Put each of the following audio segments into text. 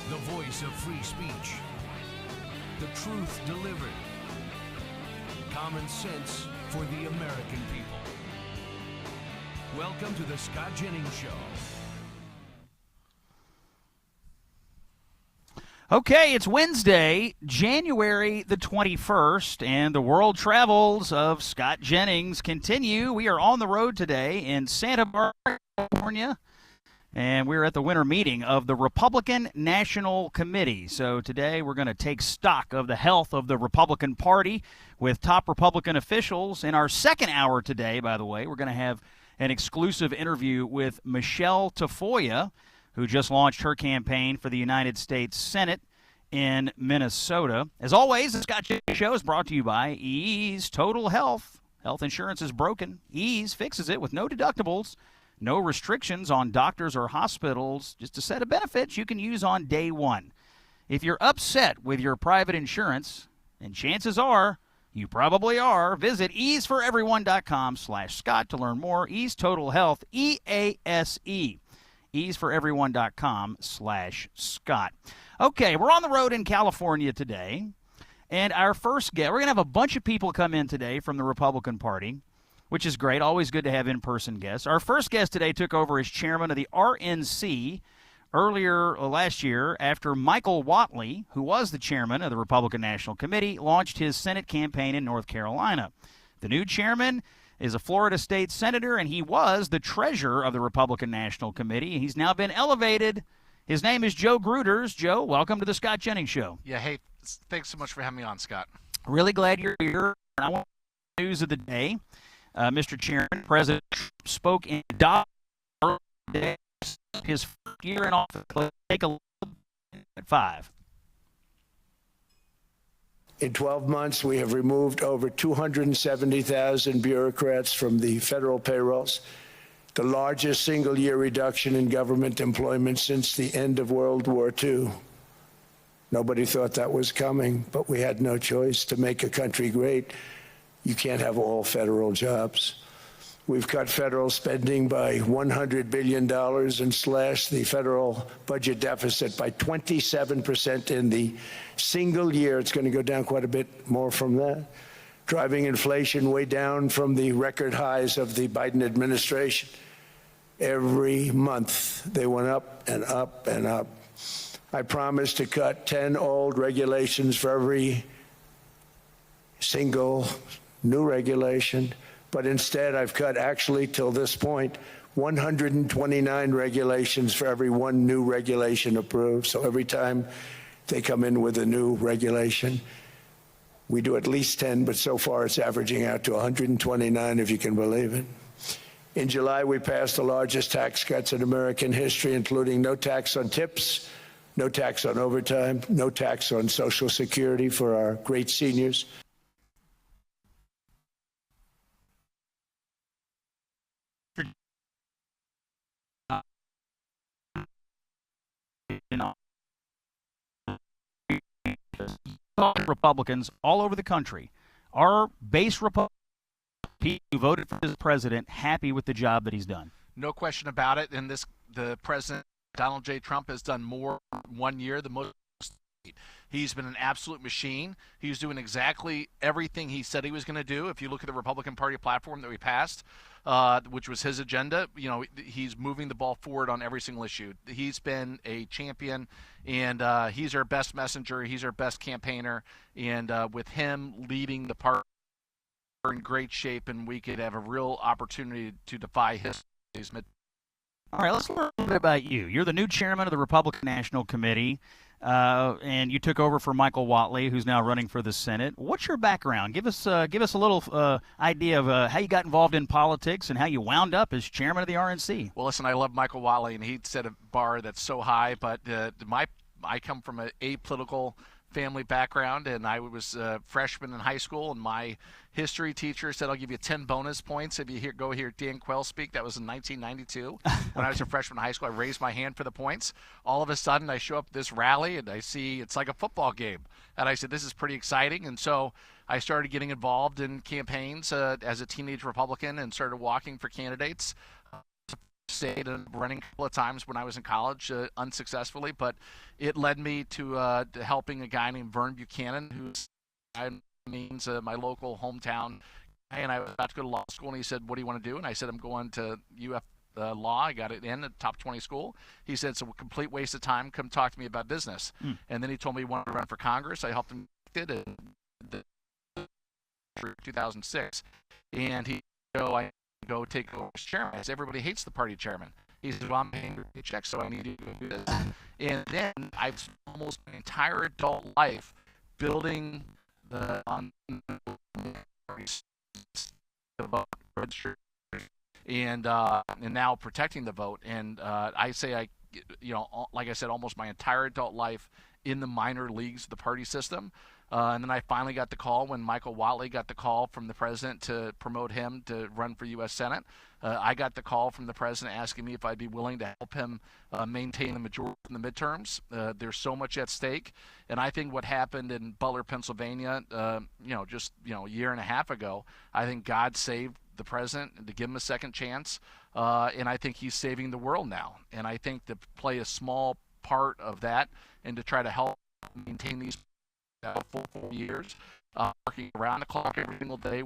the voice of free speech. The truth delivered. Common sense for the American people. Welcome to the Scott Jennings Show. Okay, it's Wednesday, January the 21st, and the world travels of Scott Jennings continue. We are on the road today in Santa Barbara, California, and we're at the winter meeting of the Republican National Committee. So today we're going to take stock of the health of the Republican Party with top Republican officials. In our second hour today, by the way, we're going to have an exclusive interview with Michele Tafoya, who just launched her campaign for the United States Senate in Minnesota. As always, the Scott Jennings Show is brought to you by Ease Total Health. Health insurance is broken. Ease fixes it with no deductibles, no restrictions on doctors or hospitals, just a set of benefits you can use on day one. If you're upset with your private insurance, and chances are you probably are, visit easeforeveryone.com/Scott to learn more. Ease Total Health, EASE. easeforeveryone.com/Scott. Okay, we're on the road in California today, and our first guest, we're going to have a bunch of people come in today from the Republican Party, which is great. Always good to have in-person guests. Our first guest today took over as chairman of the RNC earlier last year after Michael Whatley, who was the chairman of the Republican National Committee, launched his Senate campaign in North Carolina. The new chairman is a Florida state senator, and he was the treasurer of the Republican National Committee. He's now been elevated. His name is Joe Gruters. Joe, welcome to the Scott Jennings Show. Yeah, hey, thanks so much for having me on, Scott. Really glad you're here. I want the news of the day. Mr. Chairman, President Trump spoke in Davos his first year in office. Let's take a look at 5. In 12 months, we have removed over 270,000 bureaucrats from the federal payrolls, the largest single-year reduction in government employment since the end of World War II. Nobody thought that was coming, but we had no choice. To make a country great, you can't have all federal jobs. We've cut federal spending by $100 billion and slashed the federal budget deficit by 27% in the single year. It's going to go down quite a bit more from that, driving inflation way down from the record highs of the Biden administration. Every month, they went up and up and up. I promised to cut 10 old regulations for every single new regulation. But instead, I've cut, actually, till this point, 129 regulations for every one new regulation approved. So every time they come in with a new regulation, we do at least 10, but so far it's averaging out to 129, if you can believe it. In July, we passed the largest tax cuts in American history, including no tax on tips, no tax on overtime, no tax on Social Security for our great seniors. Republicans all over the country are base Republicans who voted for this president happy with the job that he's done. No question about it. And the president, Donald J. Trump, has done more in 1 year than most. He's been an absolute machine. He's doing exactly everything he said he was going to do. If you look at the Republican Party platform that we passed, which was his agenda, he's moving the ball forward on every single issue. He's been a champion, and he's our best messenger. He's our best campaigner. And with him leading the party, we're in great shape, and we could have a real opportunity to defy his. All right, let's learn a little bit about you. You're the new chairman of the Republican National Committee, and you took over for Michael Whatley, who's now running for the Senate. What's your background? Give us a little idea of how you got involved in politics and how you wound up as chairman of the RNC. Well, listen, I love Michael Whatley, and he set a bar that's so high, but I come from an apolitical family background, and I was a freshman in high school, and my history teacher said, I'll give you 10 bonus points if you go hear Dan Quayle speak. That was in 1992. When I was a freshman in high school, I raised my hand for the points. All of a sudden, I show up at this rally, and I see it's like a football game. And I said, this is pretty exciting. And so I started getting involved in campaigns as a teenage Republican and started walking for candidates. stayed and running a couple of times when I was in college, unsuccessfully, but it led me to helping a guy named Vern Buchanan, who's my local hometown, and I was about to go to law school, and he said, "What do you want to do?" And I said, "I'm going to UF law." I got it in at top 20 school. He said, "It's a complete waste of time. Come talk to me about business." And then he told me he wanted to run for Congress. I helped him get it in 2006, and he I go take over as chairman. I said, "Everybody hates the party chairman." He said, "Well, I'm paying your paycheck, so I need you to go do this." And then I've spent almost my entire adult life building the vote registry and now protecting the vote. And I say like I said, almost my entire adult life in the minor leagues of the party system. And then I finally got the call when Michael Whatley got the call from the president to promote him to run for U.S. Senate. I got the call from the president asking me if I'd be willing to help him maintain the majority in the midterms. There's so much at stake. And I think what happened in Butler, Pennsylvania, just a year and a half ago, I think God saved the president to give him a second chance. And I think he's saving the world now. And I think to play a small part of that and to try to help maintain these full 4 years, working around the clock every single day.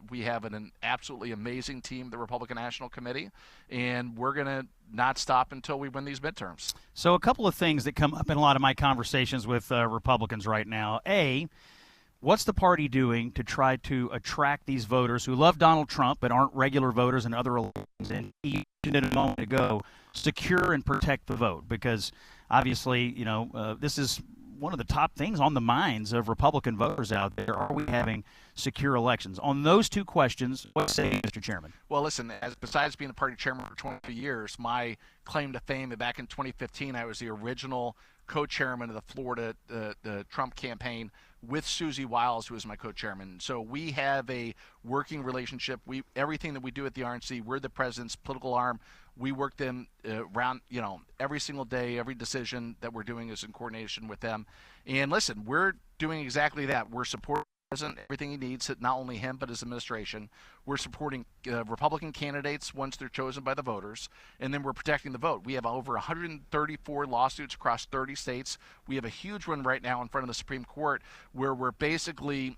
We have an absolutely amazing team, the Republican National Committee, and we're going to not stop until we win these midterms. So a couple of things that come up in a lot of my conversations with Republicans right now. A, what's the party doing to try to attract these voters who love Donald Trump but aren't regular voters in other elections? And you mentioned it a moment ago, secure and protect the vote, because obviously, this is one of the top things on the minds of Republican voters out there. Are we having secure elections? On those two questions, what say, Mr. Chairman? Well, listen, besides being the party chairman for 22 years, my claim to fame back in 2015, I was the original co-chairman of the Florida the Trump campaign with Susie Wiles, who is my co-chairman. So we have a working relationship. Everything that we do at the RNC, we're the president's political arm. We work them around, every single day. Every decision that we're doing is in coordination with them. And listen, we're doing exactly that. We're supporting the president, everything he needs, not only him but his administration. We're supporting Republican candidates once they're chosen by the voters, and then we're protecting the vote. We have over 134 lawsuits across 30 states. We have a huge one right now in front of the Supreme Court where we're basically,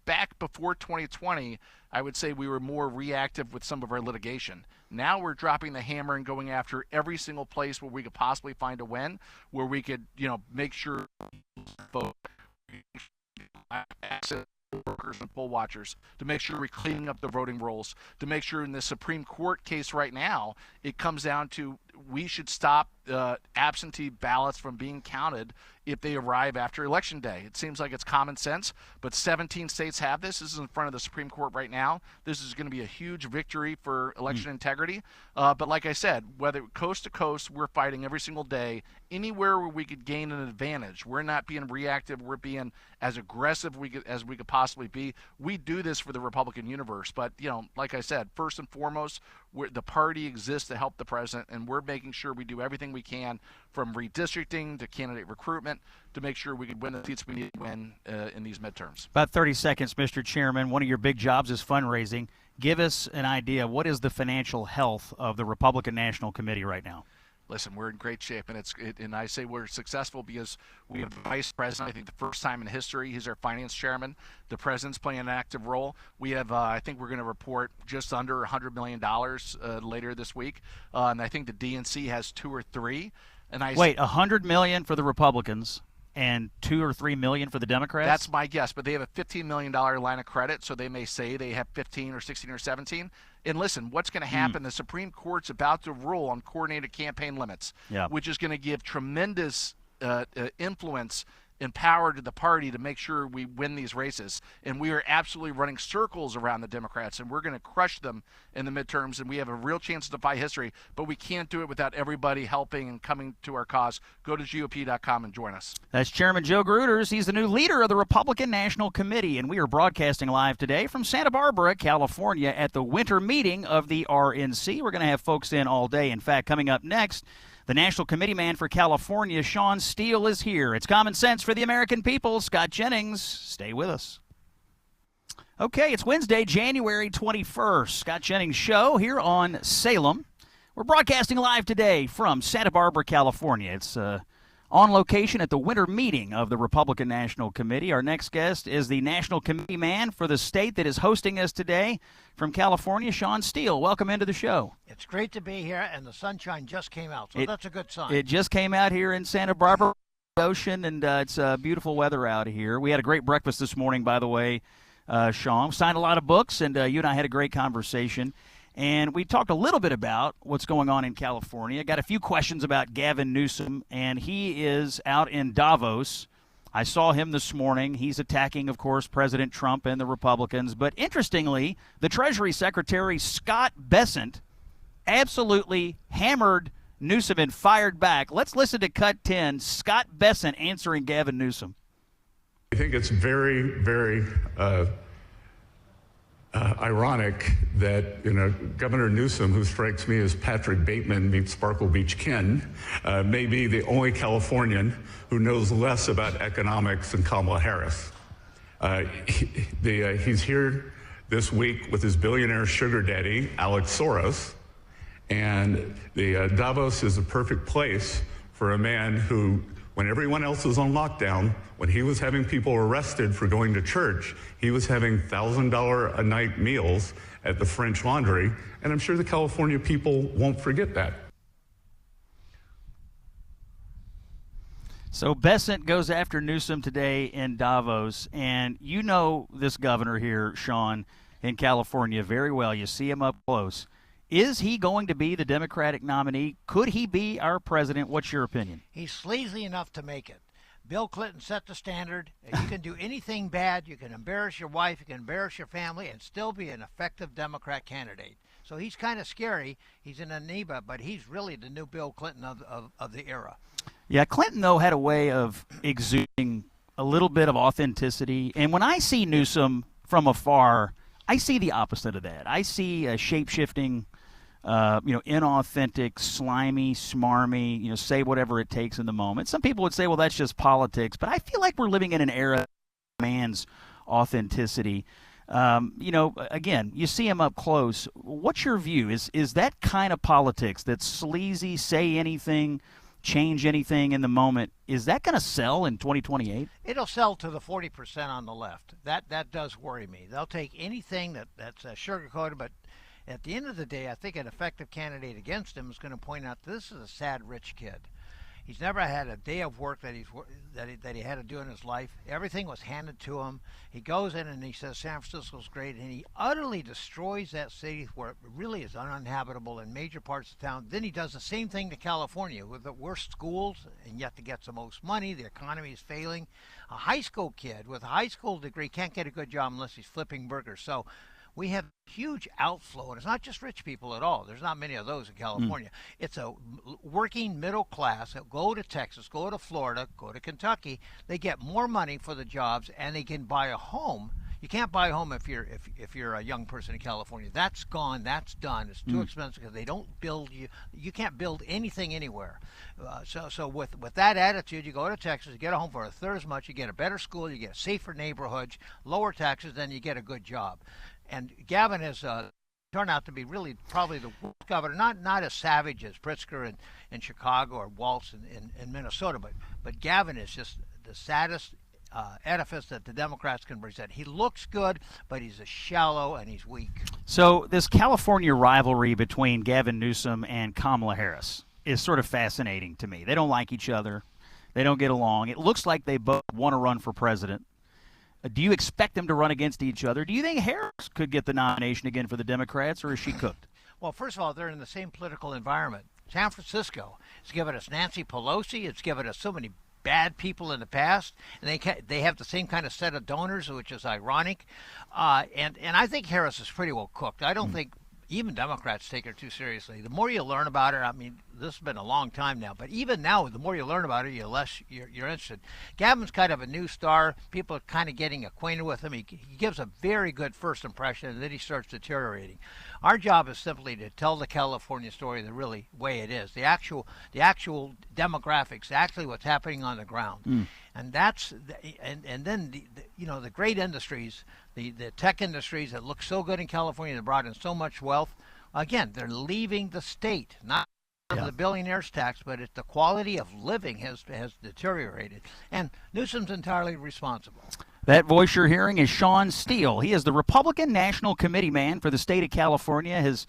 back before 2020, I would say we were more reactive with some of our litigation. Now we're dropping the hammer and going after every single place where we could possibly find a win, where we could, make sure vote access workers and poll watchers, to make sure we're cleaning up the voting rolls, to make sure in the Supreme Court case right now, it comes down to we should stop absentee ballots from being counted if they arrive after Election Day. It seems like it's common sense, but 17 states have this. This is in front of the Supreme Court right now. This is going to be a huge victory for election integrity. But like I said, whether coast to coast, we're fighting every single day. Anywhere where we could gain an advantage, we're not being reactive. We're being as aggressive as we could possibly be. We do this for the Republican universe. But, like I said, first and foremost, the party exists to help the president, and we're making sure we do everything we can, from redistricting to candidate recruitment, to make sure we can win the seats we need to win in these midterms. About 30 seconds, Mr. Chairman. One of your big jobs is fundraising. Give us an idea. What is the financial health of the Republican National Committee right now? Listen, we're in great shape, and I say we're successful because we have the vice president. I think the first time in history, he's our finance chairman. The president's playing an active role. We have, I think we're going to report just under $100 million later this week, and I think the DNC has 2 or 3. Wait, $100 million for the Republicans and $2 or $3 million for the Democrats? That's my guess, but they have a $15 million line of credit, so they may say they have 15 or 16 or 17. And listen, what's going to happen? The Supreme Court's about to rule on coordinated campaign limits, which is going to give tremendous influence and power to the party to make sure we win these races. And we are absolutely running circles around the Democrats, and we're going to crush them in the midterms, and we have a real chance to defy history. But we can't do it without everybody helping and coming to our cause. Go to GOP.com and join us. That's Chairman Joe Gruters. He's the new leader of the Republican National Committee, and we are broadcasting live today from Santa Barbara, California, at the winter meeting of the RNC. We're going to have folks in all day. In fact, coming up next, the National Committee man for California, Sean Steele, is here. It's Common Sense for the American people. Scott Jennings, stay with us. Okay, it's Wednesday, January 21st. Scott Jennings Show here on Salem We're broadcasting live today from Santa Barbara, California. It's on location at the winter meeting of the Republican National Committee. Our next guest is the National Committee man for the state that is hosting us today from California, Sean Steele. Welcome into the show. It's great to be here, and the sunshine just came out, so that's a good sign. It just came out here in Santa Barbara, ocean, and it's beautiful weather out here. We had a great breakfast this morning, by the way, Sean. Signed a lot of books, and you and I had a great conversation. And we talked a little bit about what's going on in California. Got a few questions about Gavin Newsom, and he is out in Davos. I saw him this morning. He's attacking, of course, President Trump and the Republicans. But interestingly, the Treasury Secretary, Scott Bessent, absolutely hammered Newsom and fired back. Let's listen to Cut 10, Scott Bessent answering Gavin Newsom. I think it's very, very ironic that Governor Newsom, who strikes me as Patrick Bateman meets Sparkle Beach Ken, may be the only Californian who knows less about economics than Kamala Harris. He's here this week with his billionaire sugar daddy, Alex Soros, and the Davos is a perfect place for a man who, when everyone else was on lockdown, when he was having people arrested for going to church, he was having $1,000 a night meals at the French Laundry, and I'm sure the California people won't forget that. So Bessent goes after Newsom today in Davos, and you know this governor here, Sean, in California very well. You see him up close. Is he going to be the Democratic nominee? Could he be our president? What's your opinion? He's sleazy enough to make it. Bill Clinton set the standard. You can do anything bad. You can embarrass your wife. You can embarrass your family and still be an effective Democrat candidate. So he's kind of scary. He's an amoeba, but he's really the new Bill Clinton of the era. Yeah, Clinton, though, had a way of exuding a little bit of authenticity. And when I see Newsom from afar, I see the opposite of that. I see a shape-shifting, inauthentic, slimy, smarmy, say whatever it takes in the moment. Some people would say, well, that's just politics. But I feel like we're living in an era that demands authenticity. Again, you see him up close. What's your view? Is that kind of politics that's sleazy, say anything, change anything in the moment, is that going to sell in 2028? It'll sell to the 40% on the left. That does worry me. They'll take anything that's sugar-coated, but at the end of the day, I think an effective candidate against him is going to point out this is a sad rich kid. He's never had a day of work that he had to do in his life. Everything was handed to him. He goes in and he says San Francisco's great, and he utterly destroys that city where it really is uninhabitable in major parts of town. Then he does the same thing to California with the worst schools, and yet to get the most money, the economy is failing. A high school kid with a high school degree can't get a good job unless he's flipping burgers. So we have huge outflow, and it's not just rich people at all. There's not many of those in California. It's a working middle class that go to Texas, go to Florida, go to Kentucky. They get more money for the jobs, and they can buy a home. You can't buy a home if you're a young person in California. That's gone. That's done. It's too expensive because they don't build you. You can't build anything anywhere. So with that attitude, you go to Texas, you get a home for a third as much. You get a better school. You get safer neighborhoods, lower taxes, then you get a good job. And Gavin has turned out to be really probably the worst governor, not as savage as Pritzker in Chicago or Walz in Minnesota, but Gavin is just the saddest edifice that the Democrats can present. He looks good, but he's shallow and he's weak. So this California rivalry between Gavin Newsom and Kamala Harris is sort of fascinating to me. They don't like each other. They don't get along. It looks like they both want to run for president. Do you expect them to run against each other? Do you think Harris could get the nomination again for the Democrats, or is she cooked? Well, first of all, they're in the same political environment. San Francisco has given us Nancy Pelosi. It's given us so many bad people in the past, and they have the same kind of set of donors, which is ironic. And I think Harris is pretty well cooked. I don't think even Democrats take her too seriously. The more you learn about her, I mean, this has been a long time now, but even now, the more you learn about her, you're interested. Gavin's kind of a new star. People are kind of getting acquainted with him. He gives a very good first impression, and then he starts deteriorating. Our job is simply to tell the California story the really way it is, the actual demographics, actually what's happening on the ground. And that's and then the great industries, the tech industries that look so good in California, that brought in so much wealth. again, they're leaving the state, not the billionaire's tax, but the quality of living has deteriorated. And Newsom's entirely responsible. That voice you're hearing is Sean Steele. He is the Republican National Committee man for the state of California. Has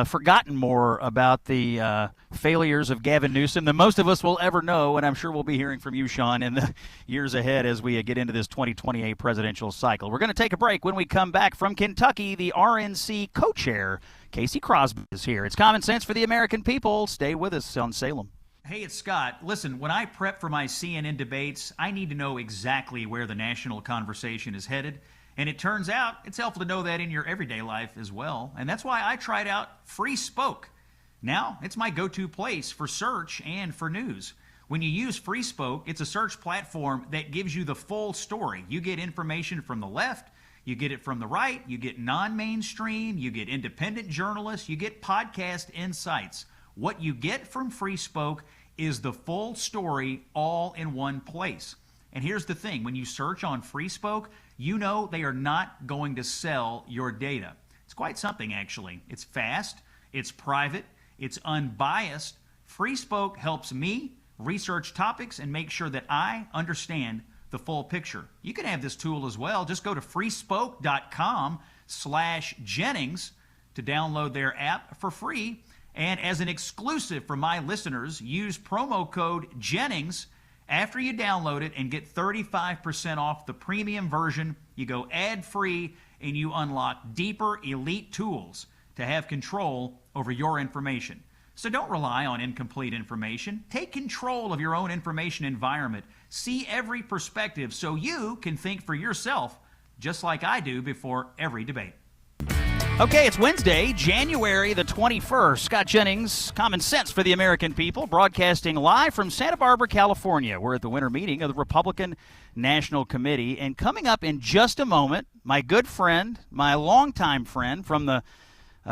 forgotten more about the failures of Gavin Newsom than most of us will ever know, and I'm sure we'll be hearing from you, Sean, in the years ahead as we get into this 2028 presidential cycle. We're going to take a break. When we come back from Kentucky, the RNC co-chair, Casey Crosby, is here. It's Common Sense for the American people. Stay with us on Salem. Hey, it's Scott. Listen, when I prep for my CNN debates, I need to know exactly where the national conversation is headed. And it turns out it's helpful to know that in your everyday life as well. And that's why I tried out Free Spoke. Now, it's my go-to place for search and for news. When you use Free Spoke, it's a search platform that gives you the full story. You get information from the left, you get it from the right, you get non-mainstream, you get independent journalists, you get podcast insights. What you get from Free Spoke is the full story all in one place. And here's the thing, when you search on Free Spoke, you know they are not going to sell your data. It's quite something, actually. It's fast, it's private, it's unbiased. Free Spoke helps me research topics and make sure that I understand the full picture. You can have this tool as well. Just go to freespoke.com/Jennings to download their app for free. And as an exclusive for my listeners, use promo code Jennings after you download it and get 35% off the premium version. You go ad-free and you unlock deeper elite tools to have control over your information. So don't rely on incomplete information. Take control of your own information environment. See every perspective so you can think for yourself, just like I do before every debate. Okay, it's Wednesday, January the 21st. Scott Jennings, Common Sense for the American people, broadcasting live from Santa Barbara, California. We're at the winter meeting of the Republican National Committee. And coming up in just a moment, my good friend, my longtime friend from the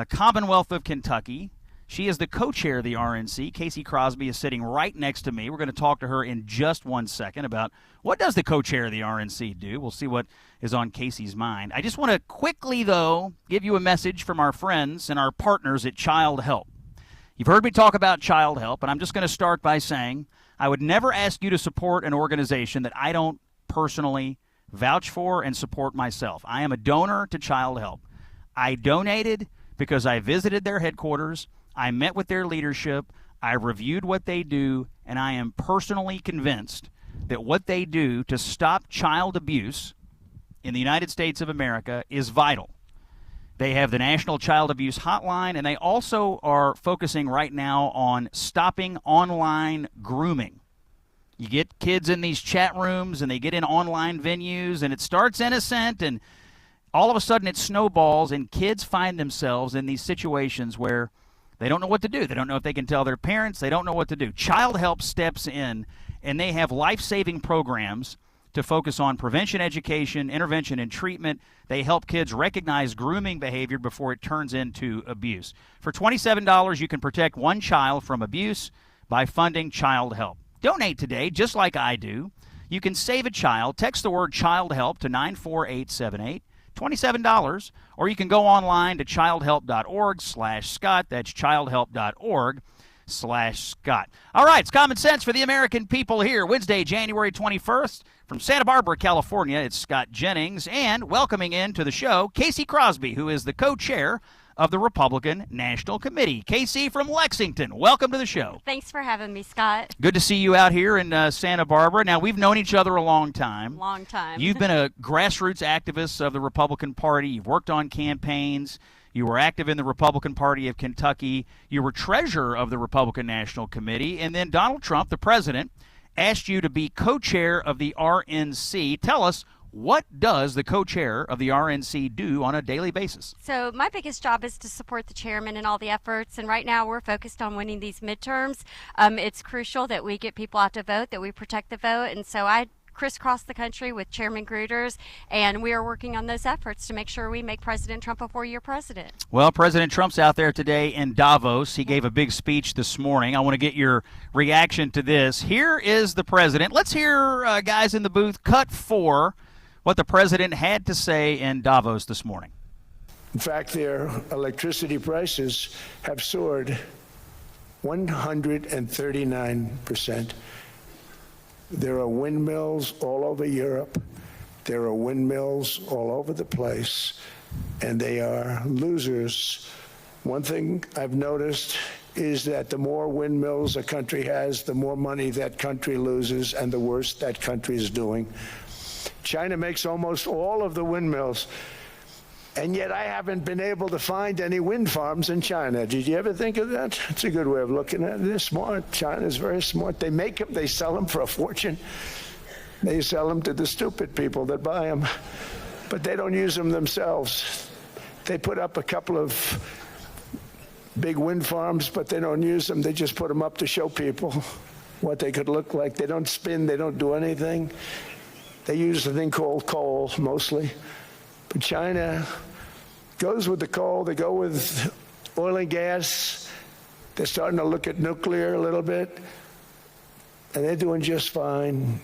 Commonwealth of Kentucky, she is the co-chair of the RNC. Casey Crosby is sitting right next to me. We're going to talk to her in just 1 second about what does the co-chair of the RNC do. We'll see what is on Casey's mind. I just want to quickly, though, give you a message from our friends and our partners at Child Help. You've heard me talk about Child Help, and I'm just going to start by saying I would never ask you to support an organization that I don't personally vouch for and support myself. I am a donor to Child Help. I donated because I visited their headquarters. I met with their leadership, I reviewed what they do, and I am personally convinced that what they do to stop child abuse in the United States of America is vital. They have the National Child Abuse Hotline, and they also are focusing right now on stopping online grooming. You get kids in these chat rooms, and they get in online venues, and it starts innocent, and all of a sudden it snowballs, and kids find themselves in these situations where they don't know what to do. They don't know if they can tell their parents. They don't know what to do. Child Help steps in, and they have life-saving programs to focus on prevention, education, intervention, and treatment. They help kids recognize grooming behavior before it turns into abuse. For $27, you can protect one child from abuse by funding Child Help. Donate today, just like I do. You can save a child. Text the word Child Help to 94878. $27, or you can go online to childhelp.org/Scott. That's childhelp.org/Scott. All right, it's Common Sense for the American people here. Wednesday, January 21st, from Santa Barbara, California. It's Scott Jennings, and welcoming into the show, Casey Crosby, who is the co-chair of the Republican National Committee. Casey from Lexington, welcome to the show. Thanks for having me, Scott. Good to see you out here in Santa Barbara. Now, we've known each other a long time. Long time. You've been a grassroots activist of the Republican Party. You've worked on campaigns. You were active in the Republican Party of Kentucky. You were treasurer of the Republican National Committee. And then Donald Trump, the president, asked you to be co-chair of the RNC. Tell us, what does the co-chair of the RNC do on a daily basis? So my biggest job is to support the chairman in all the efforts, and right now we're focused on winning these midterms. It's crucial that we get people out to vote, that we protect the vote, and so I crisscross the country with Chairman Gruters, and we are working on those efforts to make sure we make President Trump a four-year president. Well, President Trump's out there today in Davos. He gave a big speech this morning. I want to get your reaction to this. Here is the president. Let's hear, guys in the booth, cut 4, what the president had to say in Davos this morning. In fact, their electricity prices have soared 139%. There are windmills all over Europe. There are windmills all over the place, and they are losers. One thing I've noticed is that the more windmills a country has, the more money that country loses and the worse that country is doing. China makes almost all of the windmills, and yet I haven't been able to find any wind farms in China. Did you ever think of that? It's a good way of looking at it. They're smart. China's very smart. They make them, they sell them for a fortune. They sell them to the stupid people that buy them, but they don't use them themselves. They put up a couple of big wind farms, but they don't use them. They just put them up to show people what they could look like. They don't spin. They don't do anything. They use a thing called coal mostly. But China goes with the coal. They go with oil and gas. They're starting to look at nuclear a little bit, and they're doing just fine.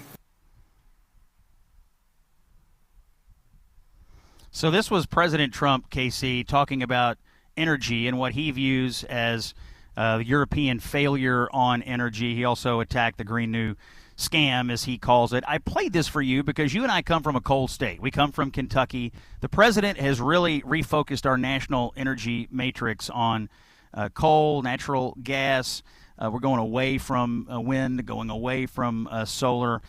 So this was President Trump, KC, talking about energy and what he views as the European failure on energy. He also attacked the Green New scam, as he calls it. I played this for you because you and I come from a coal state. We come from Kentucky. The president has really refocused our national energy matrix on coal, natural gas. We're going away from wind, going away from solar.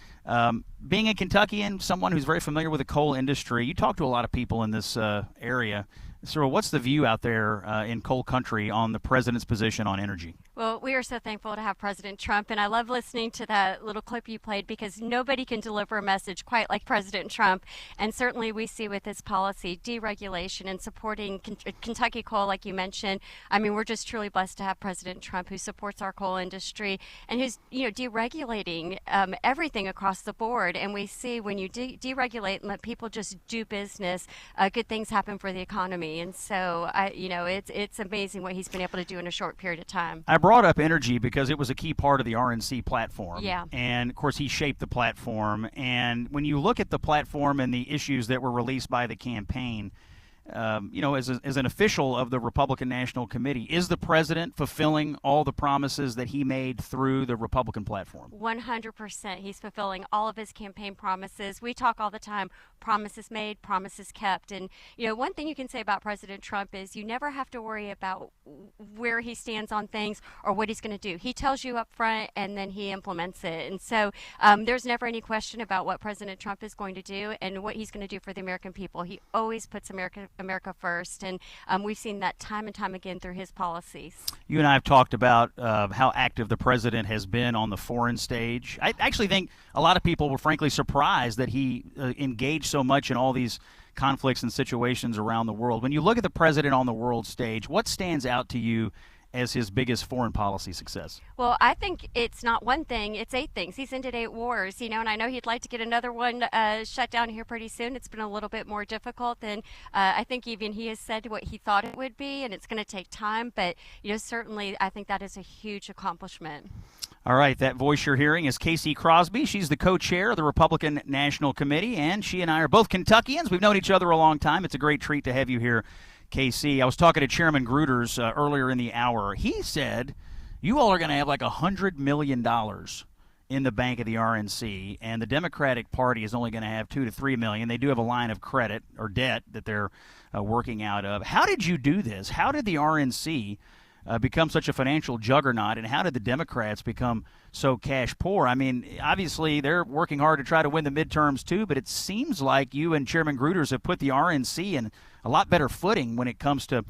Being a Kentuckian, someone who's very familiar with the coal industry, you talk to a lot of people in this area. So what's the view out there in coal country on the president's position on energy? Well, we are so thankful to have President Trump, and I love listening to that little clip you played because nobody can deliver a message quite like President Trump. And certainly we see with his policy, deregulation and supporting Kentucky coal, like you mentioned. I mean, we're just truly blessed to have President Trump who supports our coal industry and who's, deregulating everything across the board. And we see when you deregulate and let people just do business, good things happen for the economy. And so, it's amazing what he's been able to do in a short period of time. I brought up energy because it was a key part of the RNC platform. Yeah. And, of course, he shaped the platform. And when you look at the platform and the issues that were released by the campaign, as an official of the Republican National Committee, is the president fulfilling all the promises that he made through the Republican platform? 100%. He's fulfilling all of his campaign promises. We talk all the time, promises made, promises kept. And, one thing you can say about President Trump is you never have to worry about where he stands on things or what he's going to do. He tells you up front and then he implements it. And so there's never any question about what President Trump is going to do and what he's going to do for the American people. He always puts America first, and we've seen that time and time again through his policies. You and I have talked about how active the president has been on the foreign stage. I actually think a lot of people were frankly surprised that he engaged so much in all these conflicts and situations around the world. When you look at the president on the world stage, what stands out to you as his biggest foreign policy success? Well, I think it's not one thing, it's 8 things. He's ended 8 wars, and I know he'd like to get another one shut down here pretty soon. It's been a little bit more difficult than I think even he has said what he thought it would be, and it's going to take time, but certainly I think that is a huge accomplishment. All right, that voice you're hearing is Casey Crosby. She's the co-chair of the Republican National Committee, and she and I are both Kentuckians. We've known each other a long time. It's a great treat to have you here, KC. I was talking to Chairman Gruters earlier in the hour. He said you all are going to have like $100 million in the bank of the RNC, and the Democratic Party is only going to have $2 to $3 million. They do have a line of credit or debt that they're working out of. How did you do this? How did the RNC become such a financial juggernaut, and how did the Democrats become so cash poor? I mean, obviously they're working hard to try to win the midterms too, but it seems like you and Chairman Gruters have put the RNC in a lot better footing when it comes to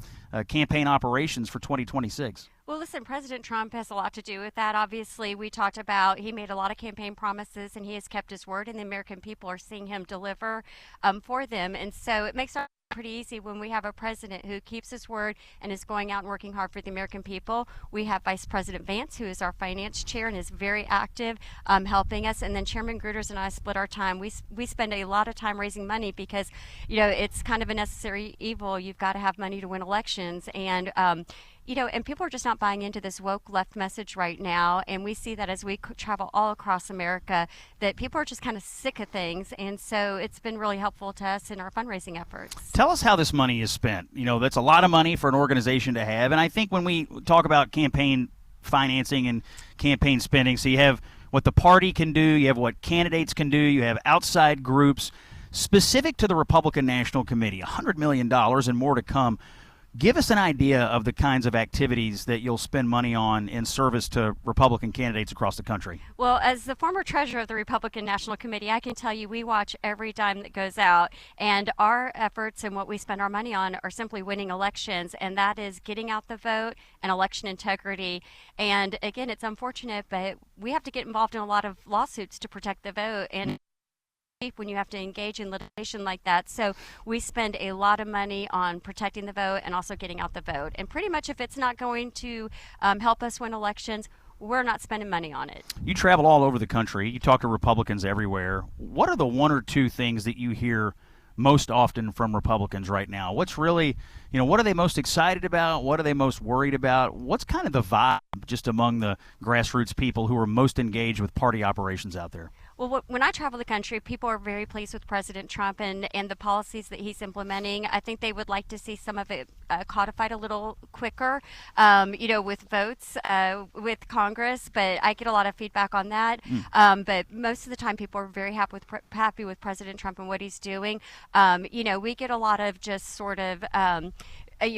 campaign operations for 2026. Well, listen, President Trump has a lot to do with that. Obviously, we talked about he made a lot of campaign promises, and he has kept his word, and the American people are seeing him deliver for them. And so it makes our pretty easy when we have a president who keeps his word and is going out and working hard for the American people. We have Vice President Vance, who is our finance chair and is very active, helping us. And then Chairman Gruters and I split our time. We spend a lot of time raising money because, it's kind of a necessary evil. You've got to have money to win elections. And, And people are just not buying into this woke left message right now. And we see that as we travel all across America, that people are just kind of sick of things. And so it's been really helpful to us in our fundraising efforts. Tell us how this money is spent. That's a lot of money for an organization to have. And I think when we talk about campaign financing and campaign spending, so you have what the party can do, you have what candidates can do, you have outside groups. Specific to the Republican National Committee, $100 million and more to come. Give us an idea of the kinds of activities that you'll spend money on in service to Republican candidates across the country. Well, as the former treasurer of the Republican National Committee, I can tell you we watch every dime that goes out, and our efforts and what we spend our money on are simply winning elections, and that is getting out the vote and election integrity. And again, it's unfortunate, but we have to get involved in a lot of lawsuits to protect the vote, and when you have to engage in litigation like that. So we spend a lot of money on protecting the vote and also getting out the vote. And pretty much if it's not going to help us win elections, we're not spending money on it. You travel all over the country. You talk to Republicans everywhere. What are the one or two things that you hear most often from Republicans right now? What's really, what are they most excited about? What are they most worried about? What's kind of the vibe just among the grassroots people who are most engaged with party operations out there? Well, when I travel the country, people are very pleased with President Trump and the policies that he's implementing. I think they would like to see some of it codified a little quicker, with votes with Congress. But I get a lot of feedback on that. But most of the time, people are very happy with President Trump and what he's doing. We get a lot of just sort of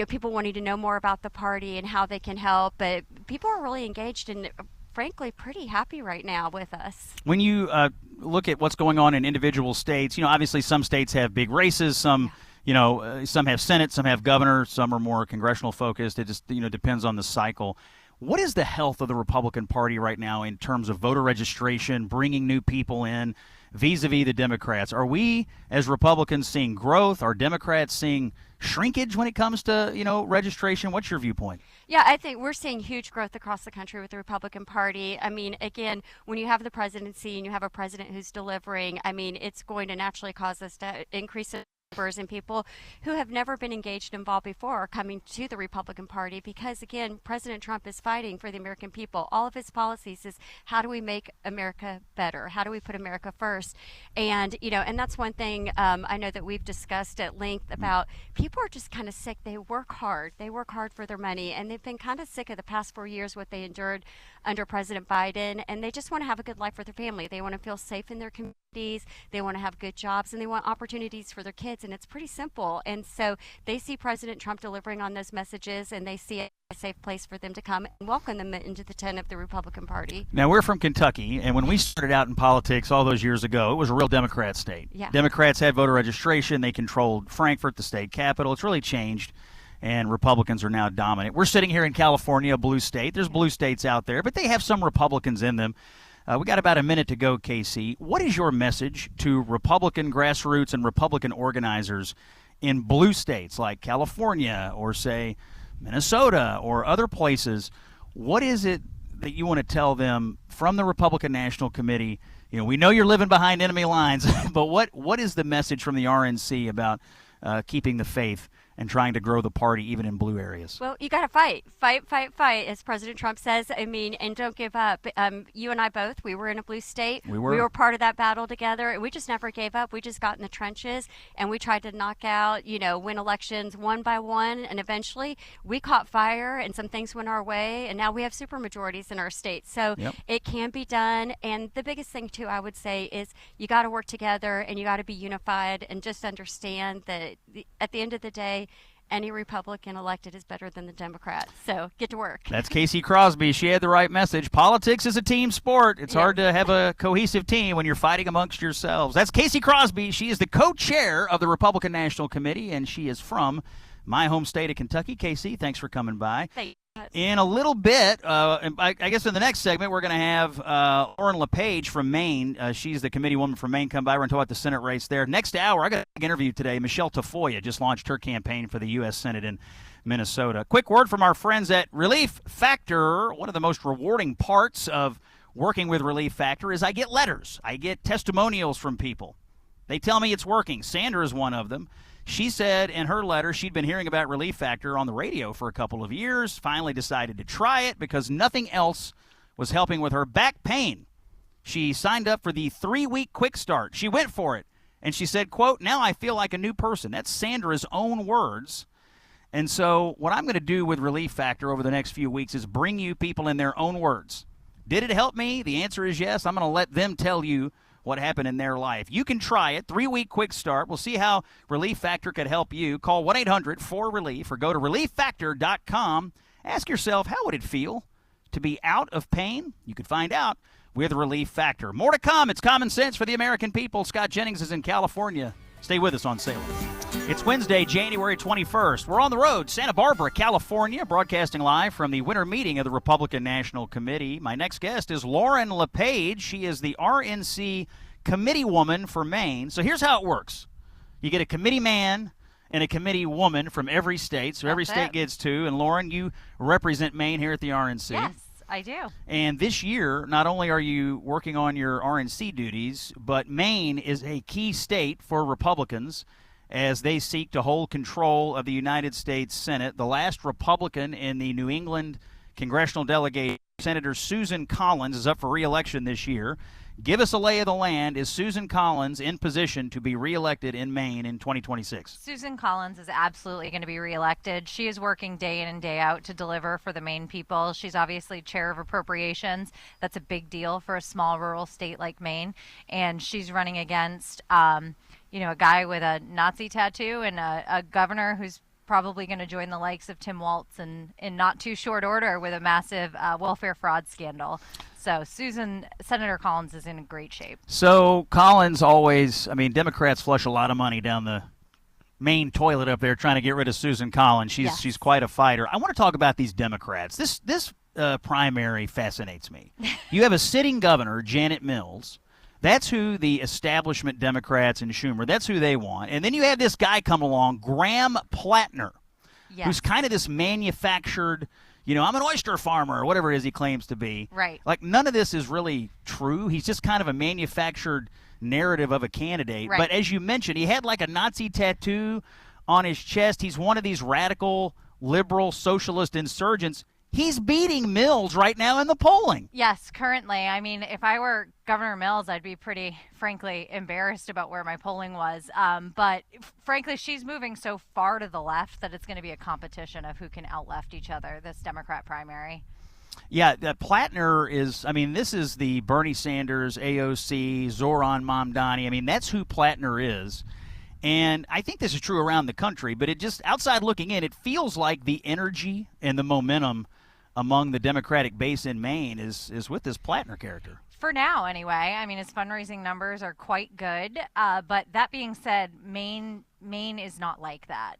people wanting to know more about the party and how they can help. But people are really engaged and frankly pretty happy right now with us. When you look at what's going on in individual states, obviously some states have big races, some some have Senate, some have governor, some are more congressional focused. It just depends on the cycle. What is the health of the Republican Party right now in terms of voter registration, bringing new people in, vis-a-vis the Democrats? Are we, as Republicans, seeing growth? Are Democrats seeing shrinkage when it comes to, registration? What's your viewpoint? Yeah, I think we're seeing huge growth across the country with the Republican Party. I mean, again, when you have the presidency and you have a president who's delivering, it's going to naturally cause us to increase numbers, and people who have never been engaged and involved before are coming to the Republican Party because, again, President Trump is fighting for the American people. All of his policies is how do we make America better? How do we put America first? And, and that's one thing I know that we've discussed at length about. People are just kind of sick. They work hard. They work hard for their money, and they've been kind of sick of the past 4 years, what they endured under President Biden, and they just want to have a good life for their family. They want to feel safe in their communities. They want to have good jobs, and they want opportunities for their kids, and it's pretty simple. And so they see President Trump delivering on those messages, and they see it as a safe place for them to come and welcome them into the tent of the Republican Party. Now, we're from Kentucky, and when we started out in politics all those years ago, it was a real Democrat state. Yeah. Democrats had voter registration. They controlled Frankfort, the state capital. It's really changed, and Republicans are now dominant. We're sitting here in California, a blue state. There's blue states out there, but they have some Republicans in them. We got about a minute to go, Casey. What is your message to Republican grassroots and Republican organizers in blue states like California or, say, Minnesota or other places? What is it that you want to tell them from the Republican National Committee? We know you're living behind enemy lines, but what is the message from the RNC about keeping the faith and trying to grow the party even in blue areas? Well, you got to fight, as President Trump says. And don't give up. You and I both, we were in a blue state. We were. We were part of that battle together. We just never gave up. We just got in the trenches, and we tried to knock out, win elections one by one. And eventually we caught fire, and some things went our way, and now we have supermajorities in our state. So It can be done. And the biggest thing, too, I would say, is you got to work together, and you got to be unified, and just understand that at the end of the day, any Republican elected is better than the Democrat. So get to work. That's Casey Crosby. She had the right message. Politics is a team sport. It's hard to have a cohesive team when you're fighting amongst yourselves. That's Casey Crosby. She is the co-chair of the Republican National Committee, and she is from my home state of Kentucky. Casey, thanks for coming by. Thanks. In a little bit, I guess in the next segment, we're going to have Lauren LePage from Maine. She's the committee woman from Maine. Come by. We're going to talk about the Senate race there. Next hour, I got a big interview today. Michele Tafoya just launched her campaign for the U.S. Senate in Minnesota. Quick word from our friends at Relief Factor. One of the most rewarding parts of working with Relief Factor is I get letters. I get testimonials from people. They tell me it's working. Sandra is one of them. She said in her letter she'd been hearing about Relief Factor on the radio for a couple of years, finally decided to try it because nothing else was helping with her back pain. She signed up for the 3-week quick start. She went for it, and she said, quote, "Now I feel like a new person." That's Sandra's own words. And so what I'm going to do with Relief Factor over the next few weeks is bring you people in their own words. Did it help me? The answer is yes. I'm going to let them tell you what happened in their life. You can try it. 3-week quick start. We'll see how Relief Factor could help you. Call 1-800-4RELIEF or go to relieffactor.com. Ask yourself, how would it feel to be out of pain? You could find out with Relief Factor. More to come. It's Common Sense for the American people. Scott Jennings is in California. Stay with us on Salem. It's Wednesday, January 21st. We're on the road, Santa Barbara, California, broadcasting live from the winter meeting of the Republican National Committee. My next guest is Lauren LePage. She is the RNC committee woman for Maine. So here's how it works. You get a committee man and a committee woman from every state. So every state gets two. And Lauren, you represent Maine here at the RNC. Yes, I do. And this year, not only are you working on your RNC duties, but Maine is a key state for Republicans as they seek to hold control of the United States Senate. The last Republican in the New England congressional delegation, Senator Susan Collins, is up for re-election this year. Give us a lay of the land. Is Susan Collins in position to be reelected in Maine in 2026? Susan Collins is absolutely going to be reelected. She is working day in and day out to deliver for the Maine people. She's obviously chair of appropriations. That's a big deal for a small rural state like Maine. And she's running against, a guy with a Nazi tattoo and a governor who's probably going to join the likes of Tim Walz in not too short order with a massive welfare fraud scandal. So Senator Collins is in great shape. So Collins Democrats flush a lot of money down the main toilet up there trying to get rid of Susan Collins. She's quite a fighter. I want to talk about these Democrats. This primary fascinates me. You have a sitting governor, Janet Mills. That's who the establishment Democrats and Schumer, that's who they want. And then you have this guy come along, Graham Plattner, who's kind of this manufactured, I'm an oyster farmer or whatever it is he claims to be. Right. Like none of this is really true. He's just kind of a manufactured narrative of a candidate. Right. But as you mentioned, he had like a Nazi tattoo on his chest. He's one of these radical, liberal, socialist insurgents. He's beating Mills right now in the polling. Yes, currently. I mean, if I were Governor Mills, I'd be pretty, frankly, embarrassed about where my polling was. But frankly, she's moving so far to the left that it's going to be a competition of who can out-left each other, this Democrat primary. Yeah, Plattner is, this is the Bernie Sanders, AOC, Zoran Mamdani. That's who Plattner is. And I think this is true around the country, but it just, outside looking in, it feels like the energy and the momentum among the Democratic base in Maine is with this Plattner character. For now, anyway. His fundraising numbers are quite good. But that being said, Maine is not like that.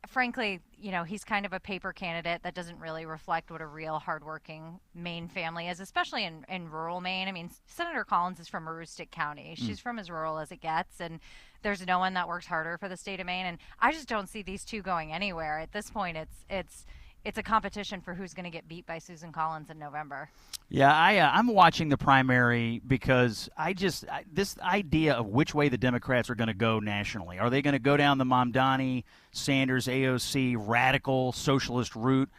Frankly, he's kind of a paper candidate that doesn't really reflect what a real hardworking Maine family is, especially in rural Maine. Senator Collins is from Aroostook County. She's from as rural as it gets, and there's no one that works harder for the state of Maine. And I just don't see these two going anywhere. At this point, it's a competition for who's going to get beat by Susan Collins in November. Yeah, I'm watching the primary because this idea of which way the Democrats are going to go nationally. Are they going to go down the Mamdani, Sanders, AOC, radical socialist route?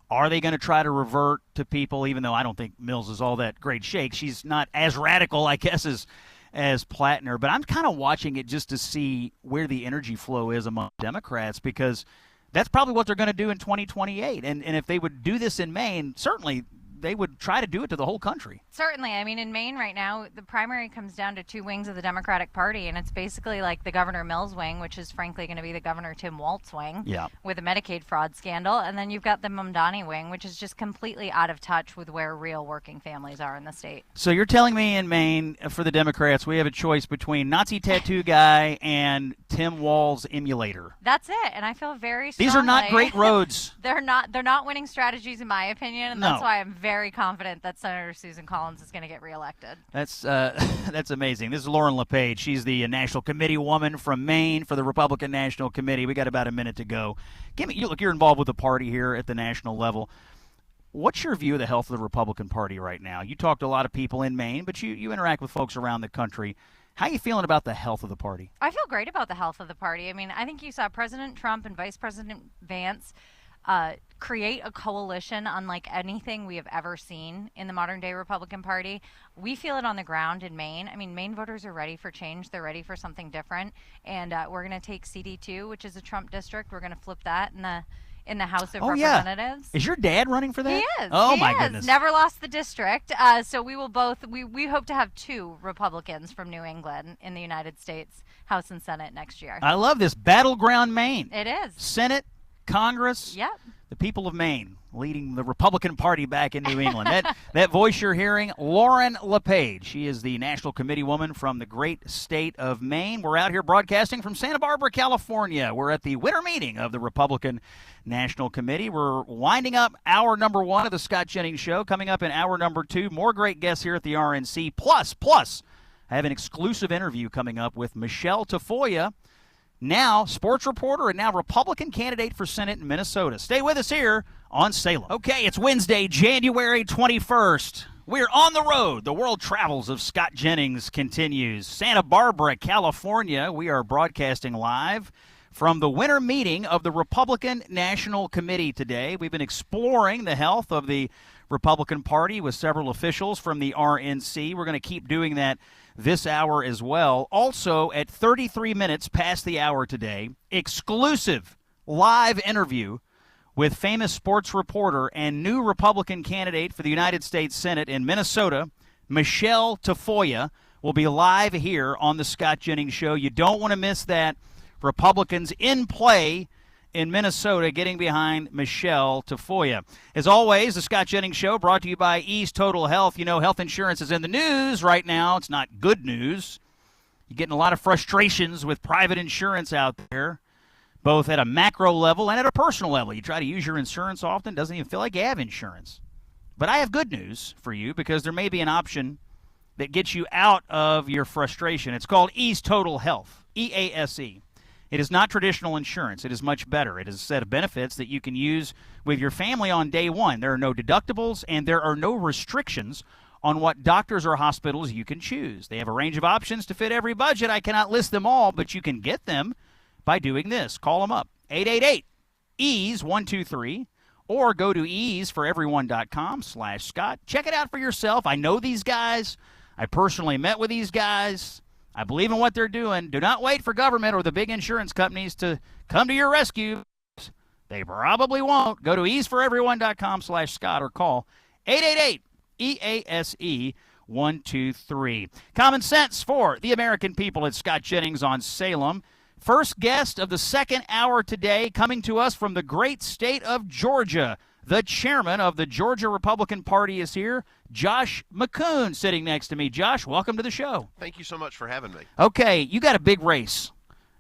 Are they going to try to revert to people, even though I don't think Mills is all that great shake? She's not as radical, I guess, as Plattner. But I'm kind of watching it just to see where the energy flow is among Democrats, because that's probably what they're going to do in 2028. And if they would do this in Maine, certainly they would try to do it to the whole country. Certainly. In Maine right now, the primary comes down to two wings of the Democratic Party, and it's basically like the Governor Mills wing, which is frankly going to be the Governor Tim Walz wing with a Medicaid fraud scandal, and then you've got the Mamdani wing, which is just completely out of touch with where real working families are in the state. So you're telling me in Maine, for the Democrats, we have a choice between Nazi tattoo guy and Tim Walz emulator. That's it, and I feel very strongly. These are not great roads. They're not winning strategies, in my opinion, and that's why I'm very confident that Senator Susan Collins is going to get reelected. That's amazing. This is Lauren LePage. She's the National Committee woman from Maine for the Republican National Committee. We got about a minute to go. You're involved with the party here at the national level. What's your view of the health of the Republican Party right now? You talk to a lot of people in Maine, but you interact with folks around the country. How are you feeling about the health of the party? I feel great about the health of the party. I mean, I think you saw President Trump and Vice President Vance create a coalition unlike anything we have ever seen in the modern day Republican Party. We feel it on the ground in Maine. I mean, Maine voters are ready for change. They're ready for something different. And we're going to take CD2, which is a Trump district. We're going to flip that in the House of Representatives. Is your dad running for that? He is. Oh, he my is. goodness. Never lost the district. So we will both, we hope to have 2 Republicans from New England in the United States House and Senate next year. I love this. Battleground Maine. It is. Senate, Congress. Yep. The people of Maine leading the Republican Party back in New England. That voice you're hearing, Lauren LePage. She is the National Committee woman from the great state of Maine. We're out here broadcasting from Santa Barbara, California. We're at the winter meeting of the Republican National Committee. We're winding up hour number 1 of the Scott Jennings Show. Coming up in hour number 2, more great guests here at the RNC. Plus, I have an exclusive interview coming up with Michele Tafoya, now sports reporter and now Republican candidate for Senate in Minnesota. Stay with us here on Salem. Okay, it's Wednesday, January 21st. We're on the road. The world travels of Scott Jennings continues. Santa Barbara, California. We are broadcasting live from the winter meeting of the Republican National Committee today. We've been exploring the health of the Republican Party with several officials from the RNC. We're going to keep doing that this hour as well. Also, at 33 minutes past the hour today, exclusive live interview with famous sports reporter and new Republican candidate for the United States Senate in Minnesota, Michele Tafoya, will be live here on the Scott Jennings Show. You don't want to miss that. Republicans in play in Minnesota getting behind Michele Tafoya. As always, the Scott Jennings Show brought to you by Ease Total Health. You know, health insurance is in the news right now. It's not good news. You're getting a lot of frustrations with private insurance out there, both at a macro level and at a personal level. You try to use your insurance often, doesn't even feel like you have insurance. But I have good news for you because there may be an option that gets you out of your frustration. It's called Ease Total Health, EASE. It is not traditional insurance. It is much better. It is a set of benefits that you can use with your family on day one. There are no deductibles, and there are no restrictions on what doctors or hospitals you can choose. They have a range of options to fit every budget. I cannot list them all, but you can get them by doing this. Call them up, 888-EASE-123, or go to easeforeveryone.com/Scott. Check it out for yourself. I know these guys. I personally met with these guys. I believe in what they're doing. Do not wait for government or the big insurance companies to come to your rescue. They probably won't. Go to easeforeveryone.com/Scott or call 888-EASE-123. Common sense for the American people at Scott Jennings on Salem. First guest of the second hour today, coming to us from the great state of Georgia. The chairman of the Georgia Republican Party is here, Josh McCoon, sitting next to me. Josh, welcome to the show. Thank you so much for having me. Okay, you got a big race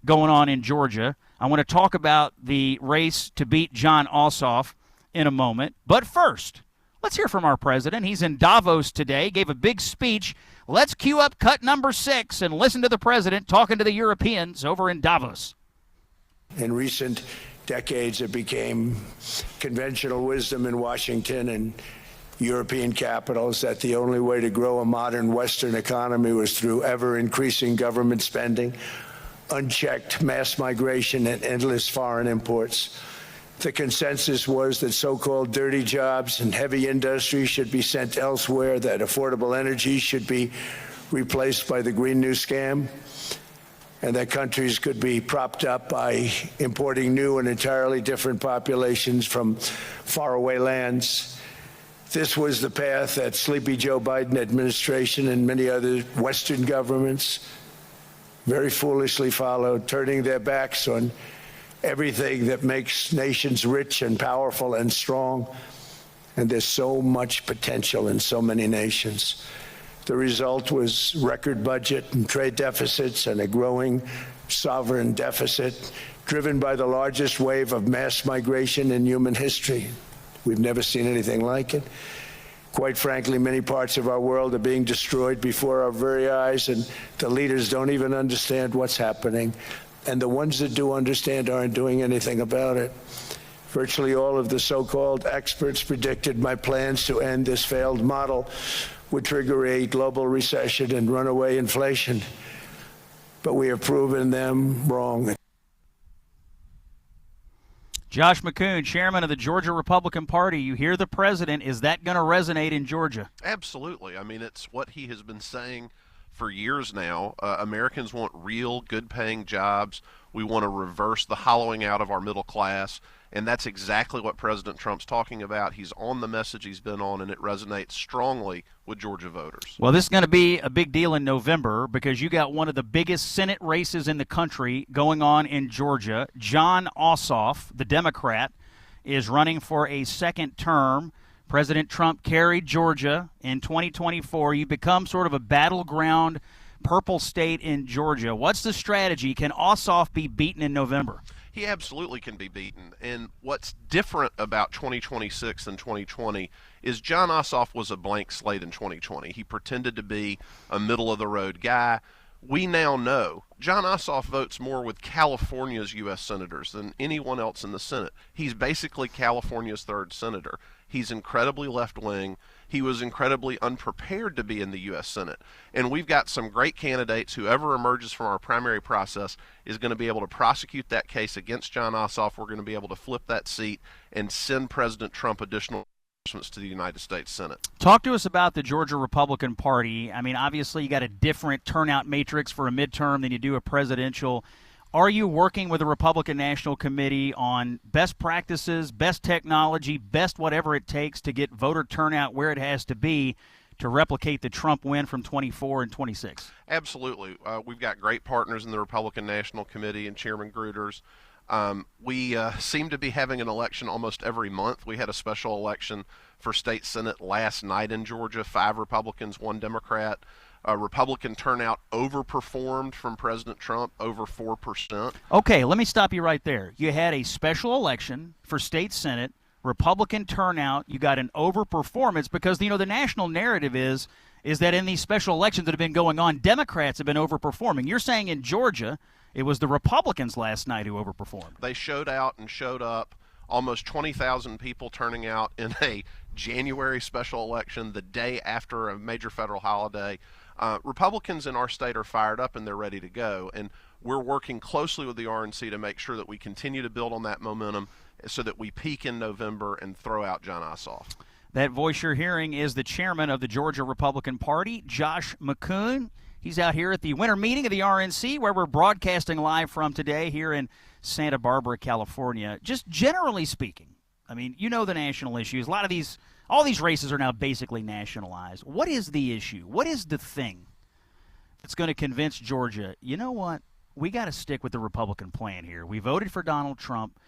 going on in Georgia. I want to talk about the race to beat Jon Ossoff in a moment. But first, let's hear from our president. He's in Davos today, gave a big speech. Let's cue up cut number 6 and listen to the president talking to the Europeans over in Davos. In recent decades, it became conventional wisdom in Washington and European capitals that the only way to grow a modern Western economy was through ever-increasing government spending, unchecked mass migration, and endless foreign imports. The consensus was that so-called dirty jobs and heavy industry should be sent elsewhere, that affordable energy should be replaced by the Green New Scam, and that countries could be propped up by importing new and entirely different populations from faraway lands. This was the path that sleepy Joe Biden administration and many other Western governments very foolishly followed, turning their backs on everything that makes nations rich and powerful and strong. And there's so much potential in so many nations. The result was record budget and trade deficits and a growing sovereign deficit driven by the largest wave of mass migration in human history. We've never seen anything like it. Quite frankly, many parts of our world are being destroyed before our very eyes, and the leaders don't even understand what's happening. And the ones that do understand aren't doing anything about it. Virtually all of the so-called experts predicted my plans to end this failed model would trigger a global recession and runaway inflation. but we have proven them wrong. Josh McCoon, chairman of the Georgia Republican Party. You hear the president. Is that going to resonate in Georgia? Absolutely. I mean, it's what he has been saying for years now. Americans want real, good-paying jobs. We want to reverse the hollowing out of our middle class, and that's exactly what President Trump's talking about. He's on the message he's been on, and it resonates strongly with Georgia voters. Well, this is going to be a big deal in November because you got one of the biggest Senate races in the country going on in Georgia. Jon Ossoff, the Democrat, is running for a second term. President Trump carried Georgia in 2024. You become sort of a battleground purple state in Georgia. What's the strategy? Can Ossoff be beaten in November? He absolutely can be beaten. And what's different about 2026 than 2020 is Jon Ossoff was a blank slate in 2020. He pretended to be a middle-of-the-road guy. We now know Jon Ossoff votes more with California's U.S. senators than anyone else in the Senate. He's basically California's third senator. He's incredibly left-wing. He was incredibly unprepared to be in the U.S. Senate. And we've got some great candidates. Whoever emerges from our primary process is going to be able to prosecute that case against Jon Ossoff. We're going to be able to flip that seat and send President Trump additional to the United States Senate. Talk to us about the Georgia Republican Party. I mean, obviously you got a different turnout matrix for a midterm than you do a presidential. Are you working with the Republican National Committee on best practices, best technology, best whatever it takes to get voter turnout where it has to be to replicate the Trump win from 24 and 26? Absolutely. We've got great partners in the Republican National Committee and Chairman Gruters. We seem to be having an election almost every month. We had a special election for state Senate last night in Georgia, 5 Republicans, 1 Democrat. Republican turnout overperformed from President Trump, over 4%. Okay, let me stop you right there. You had a special election for state Senate, Republican turnout. You got an overperformance because, you know, the national narrative is that in these special elections that have been going on, Democrats have been overperforming. You're saying in Georgia it was the Republicans last night who overperformed. They showed out and showed up. Almost 20,000 people turning out in a January special election the day after a major federal holiday. Republicans in our state are fired up and they're ready to go. And we're working closely with the RNC to make sure that we continue to build on that momentum so that we peak in November and throw out Jon Ossoff. That voice you're hearing is the chairman of the Georgia Republican Party, Josh McCoon. He's out here at the winter meeting of the RNC where we're broadcasting live from today here in Santa Barbara, California. Just generally speaking, I mean, you know the national issues. All these races are now basically nationalized. What is the issue? What is the thing that's going to convince Georgia, you know what, we got to stick with the Republican plan here. We voted for Donald Trump.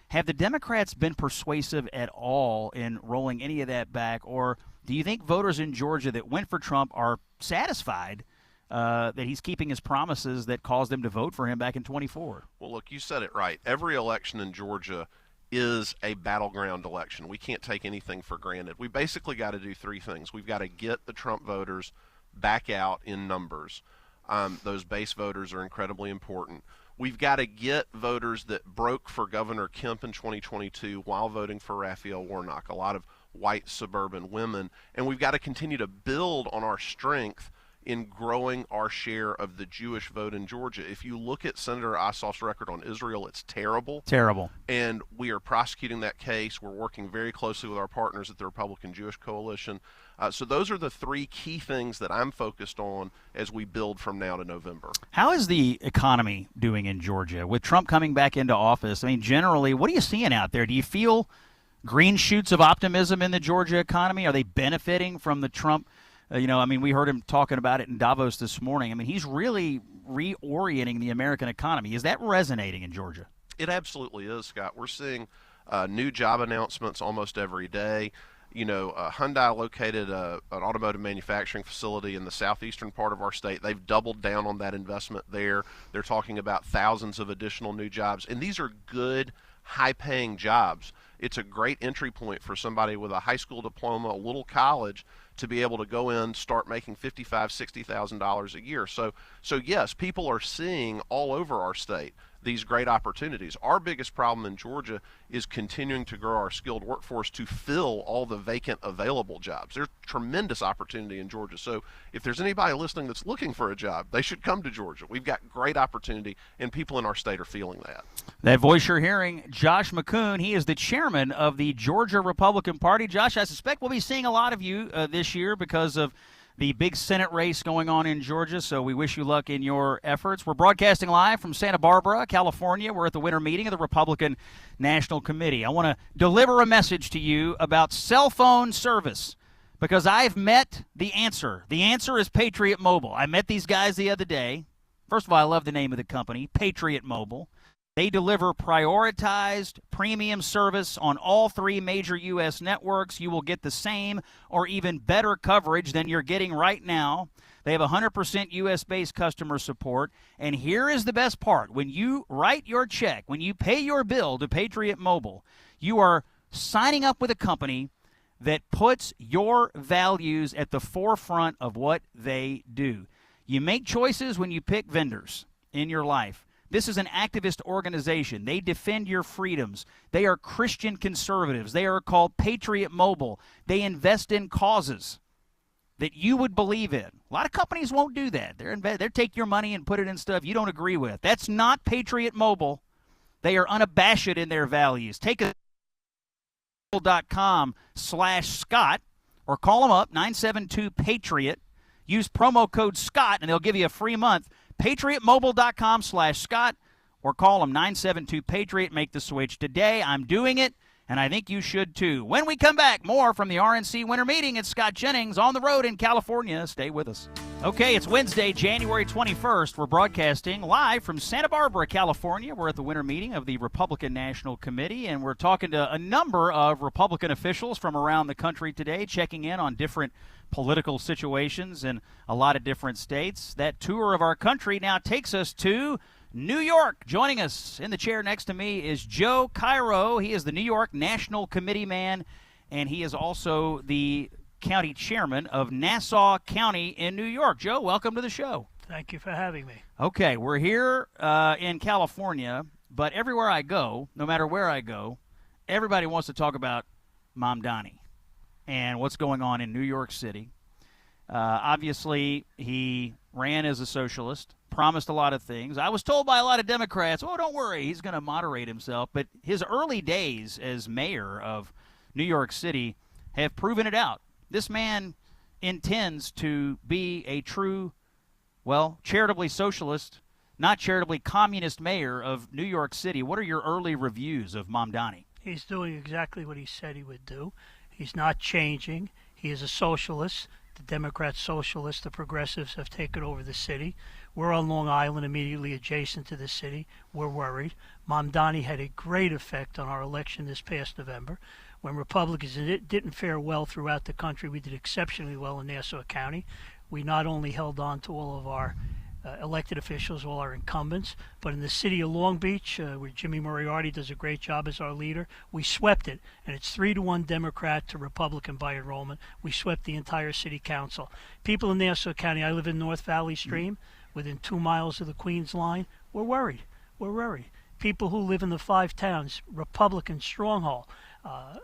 Have the Democrats been persuasive at all in rolling any of that back? Or do you think voters in Georgia that went for Trump are satisfied that he's keeping his promises that caused them to vote for him back in 24? Well, look, you said it right. Every election in Georgia is a battleground election. We can't take anything for granted. We basically got to do 3 things. We've got to get the Trump voters back out in numbers. Those base voters are incredibly important. We've got to get voters that broke for Governor Kemp in 2022 while voting for Raphael Warnock, a lot of white suburban women. And we've got to continue to build on our strength in growing our share of the Jewish vote in Georgia. If you look at Senator Ossoff's record on Israel, it's terrible. Terrible. And we are prosecuting that case. We're working very closely with our partners at the Republican Jewish Coalition. So those are the 3 key things that I'm focused on as we build from now to November. How is the economy doing in Georgia? With Trump coming back into office, I mean, generally, what are you seeing out there? Do you feel green shoots of optimism in the Georgia economy? Are they benefiting from the Trump we heard him talking about it in Davos this morning. I mean, he's really reorienting the American economy. Is that resonating in Georgia? It absolutely is, Scott. We're seeing new job announcements almost every day. Hyundai located an automotive manufacturing facility in the southeastern part of our state. They've doubled down on that investment there. They're talking about thousands of additional new jobs. And these are good, high-paying jobs. It's a great entry point for somebody with a high school diploma, a little college, to be able to go in, start making $55,000, $60,000 a year. So yes, people are seeing all over our state these great opportunities. Our biggest problem in Georgia is continuing to grow our skilled workforce to fill all the vacant available jobs. There's tremendous opportunity in Georgia. So if there's anybody listening that's looking for a job, they should come to Georgia. We've got great opportunity, and people in our state are feeling that. That voice you're hearing, Josh McCoon, he is the chairman of the Georgia Republican Party. Josh, I suspect we'll be seeing a lot of you this year because of the big Senate race going on in Georgia, so we wish you luck in your efforts. We're broadcasting live from Santa Barbara, California. We're at the winter meeting of the Republican National Committee. I want to deliver a message to you about cell phone service because I've met the answer. The answer is Patriot Mobile. I met these guys the other day. First of all, I love the name of the company, Patriot Mobile. They deliver prioritized premium service on all 3 major U.S. networks. You will get the same or even better coverage than you're getting right now. They have 100% U.S.-based customer support. And here is the best part. When you write your check, when you pay your bill to Patriot Mobile, you are signing up with a company that puts your values at the forefront of what they do. You make choices when you pick vendors in your life. This is an activist organization. They defend your freedoms. They are Christian conservatives. They are called Patriot Mobile. They invest in causes that you would believe in. A lot of companies won't do that. They'll take your money and put it in stuff you don't agree with. That's not Patriot Mobile. They are unabashed in their values. Take a .com/Scott or call them up, 972-PATRIOT. Use promo code Scott, and they'll give you a free month. PatriotMobile.com/Scott or call them 972-PATRIOT. Make the switch today. I'm doing it, and I think you should too. When we come back, more from the RNC Winter Meeting at Scott Jennings on the road in California. Stay with us. Okay, it's Wednesday, January 21st. We're broadcasting live from Santa Barbara, California. We're at the winter meeting of the Republican National Committee, and we're talking to a number of Republican officials from around the country today, checking in on different political situations in a lot of different states. That tour of our country now takes us to New York. Joining us in the chair next to me is Joe Cairo. He is the New York National Committee man, and he is also the county chairman of Nassau County in New York. Joe, welcome to the show. Thank you for having me. Okay, we're here in California, but everywhere I go, no matter where I go, everybody wants to talk about Mamdani and what's going on in New York City. Obviously, he ran as a socialist, promised a lot of things. I was told by a lot of Democrats, oh, don't worry, he's going to moderate himself. But his early days as mayor of New York City have proven it out. This man intends to be a true, well, charitably socialist, not charitably communist mayor of New York City. What are your early reviews of Mamdani? He's doing exactly what he said he would do. He's not changing. He is a socialist. The Democrats socialists, the progressives have taken over the city. We're on Long Island, immediately adjacent to the city. We're worried. Mamdani had a great effect on our election this past November. When Republicans didn't fare well throughout the country, we did exceptionally well in Nassau County. We not only held on to all of our elected officials, all our incumbents, but in the city of Long Beach, where Jimmy Moriarty does a great job as our leader, we swept it, and it's 3-1 Democrat to Republican by enrollment. We swept the entire city council. People in Nassau County, I live in North Valley Stream, within 2 miles of the Queens line. We're worried. We're worried. People who live in the 5 towns, Republican stronghold,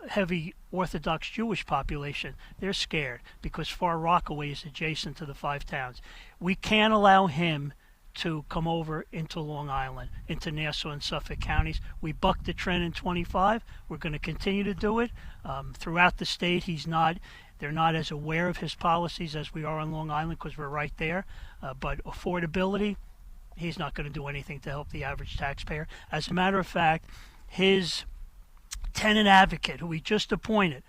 heavy Orthodox Jewish population, they're scared because Far Rockaway is adjacent to the 5 towns. We can't allow him to come over into Long Island, into Nassau and Suffolk counties. We bucked the trend in 25. We're going to continue to do it. Throughout the state, they're not as aware of his policies as we are on Long Island because we're right there. But affordability, he's not going to do anything to help the average taxpayer. As a matter of fact, his tenant advocate, who he just appointed,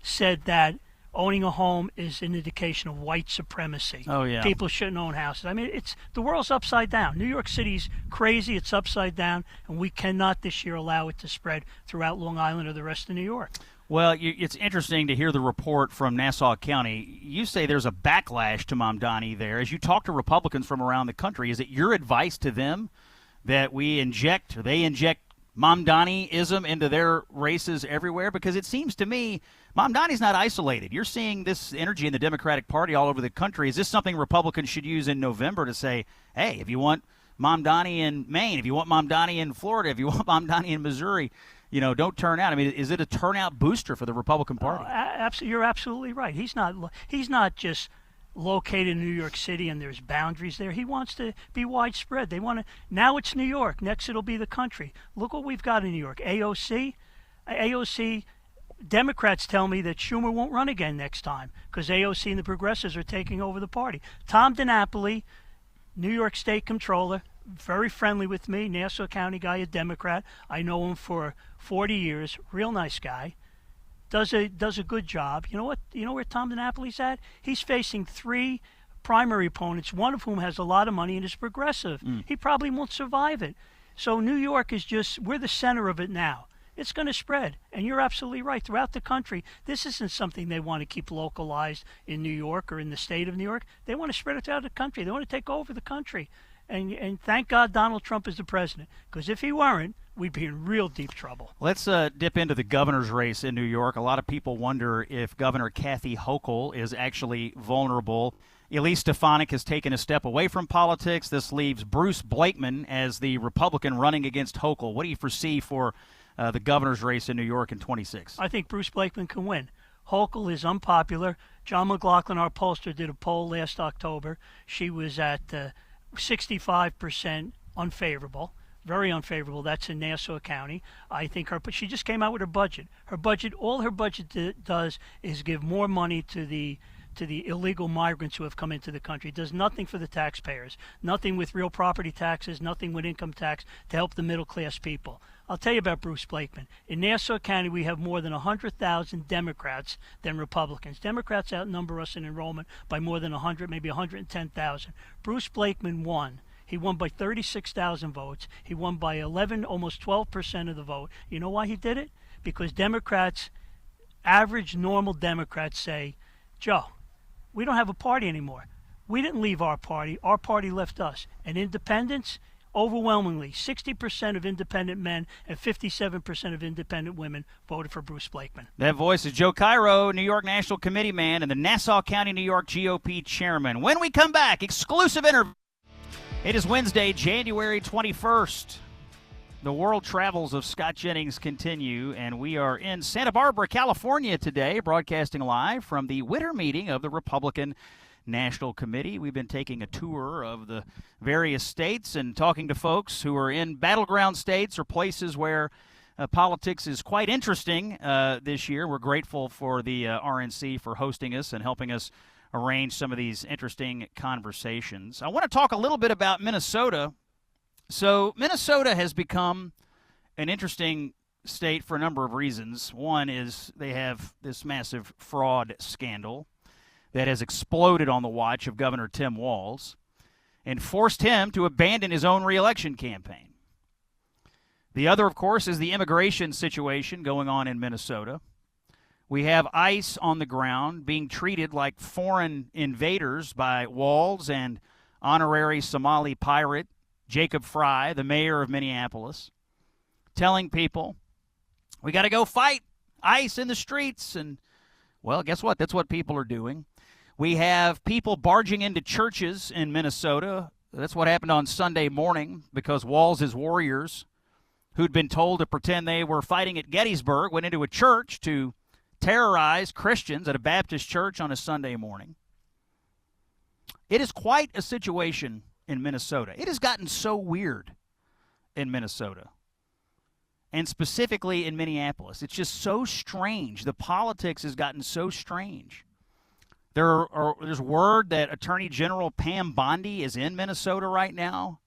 said that owning a home is an indication of white supremacy. Oh, yeah. People shouldn't own houses. I mean, the world's upside down. New York City's crazy. It's upside down, and we cannot this year allow it to spread throughout Long Island or the rest of New York. Well, it's interesting to hear the report from Nassau County. You say there's a backlash to Mamdani there. As you talk to Republicans from around the country, is it your advice to them that they inject Mamdani-ism into their races everywhere? Because it seems to me Mamdani's not isolated. You're seeing this energy in the Democratic Party all over the country. Is this something Republicans should use in November to say, hey, if you want Mamdani in Maine, if you want Mamdani in Florida, if you want Mamdani in Missouri, don't turn out. I mean, is it a turnout booster for the Republican Party? You're absolutely right. He's not just located in New York City and there's boundaries there. He wants to be widespread. Now it's New York. Next it'll be the country. Look what we've got in New York. AOC, Democrats tell me that Schumer won't run again next time because AOC and the progressives are taking over the party. Tom DiNapoli, New York State Comptroller, very friendly with me, Nassau County guy, a Democrat. I know him for 40 years, real nice guy. Does a good job. You know what? You know where Tom DiNapoli's at? He's facing 3 primary opponents, one of whom has a lot of money and is progressive. He probably won't survive it. So New York is we're the center of it now. It's going to spread. And you're absolutely right. Throughout the country, this isn't something they want to keep localized in New York or in the state of New York. They want to spread it throughout the country. They want to take over the country. And thank God Donald Trump is the president. Because if he weren't, we'd be in real deep trouble. Let's dip into the governor's race in New York. A lot of people wonder if Governor Kathy Hochul is actually vulnerable. Elise Stefanik has taken a step away from politics. This leaves Bruce Blakeman as the Republican running against Hochul. What do you foresee for the governor's race in New York in 26? I think Bruce Blakeman can win. Hochul is unpopular. John McLaughlin, our pollster, did a poll last October. She was at 65% unfavorable, very unfavorable. That's in Nassau County. I think she just came out with her budget. All her budget does is give more money to the illegal migrants who have come into the country. It does nothing for the taxpayers, nothing with real property taxes, nothing with income tax to help the middle-class people. I'll tell you about Bruce Blakeman. In Nassau County, we have more than 100,000 Democrats than Republicans. Democrats outnumber us in enrollment by more than 100, maybe 110,000. Bruce Blakeman won. He won by 36,000 votes. He won by 11, almost 12% of the vote. You know why he did it? Because Democrats, average, normal Democrats say, Joe, we don't have a party anymore. We didn't leave our party left us. And independents, overwhelmingly, 60% of independent men and 57% of independent women voted for Bruce Blakeman. That voice is Joe Cairo, New York National Committee man and the Nassau County, New York GOP chairman. When we come back, exclusive interview. It is Wednesday, January 21st. The world travels of Scott Jennings continue, and we are in Santa Barbara, California today, broadcasting live from the winter meeting of the Republican National Committee. We've been taking a tour of the various states and talking to folks who are in battleground states or places where politics is quite interesting this year. We're grateful for the RNC for hosting us and helping us arrange some of these interesting conversations. I want to talk a little bit about Minnesota. So Minnesota has become an interesting state for a number of reasons. One is they have this massive fraud scandal that has exploded on the watch of Governor Tim Walz and forced him to abandon his own reelection campaign. The other, of course, is the immigration situation going on in Minnesota. We have ICE on the ground being treated like foreign invaders by Walz and honorary Somali pirate Jacob Fry, the mayor of Minneapolis, telling people, we got to go fight ICE in the streets. And, well, guess what? That's what people are doing. We have people barging into churches in Minnesota. That's what happened on Sunday morning because Walz's warriors, who'd been told to pretend they were fighting at Gettysburg, went into a church to terrorize Christians at a Baptist church on a Sunday morning. It is quite a situation in Minnesota. It has gotten so weird in Minnesota, and specifically in Minneapolis. It's just so strange. The politics has gotten so strange. There's word that Attorney General Pam Bondi is in Minnesota right now,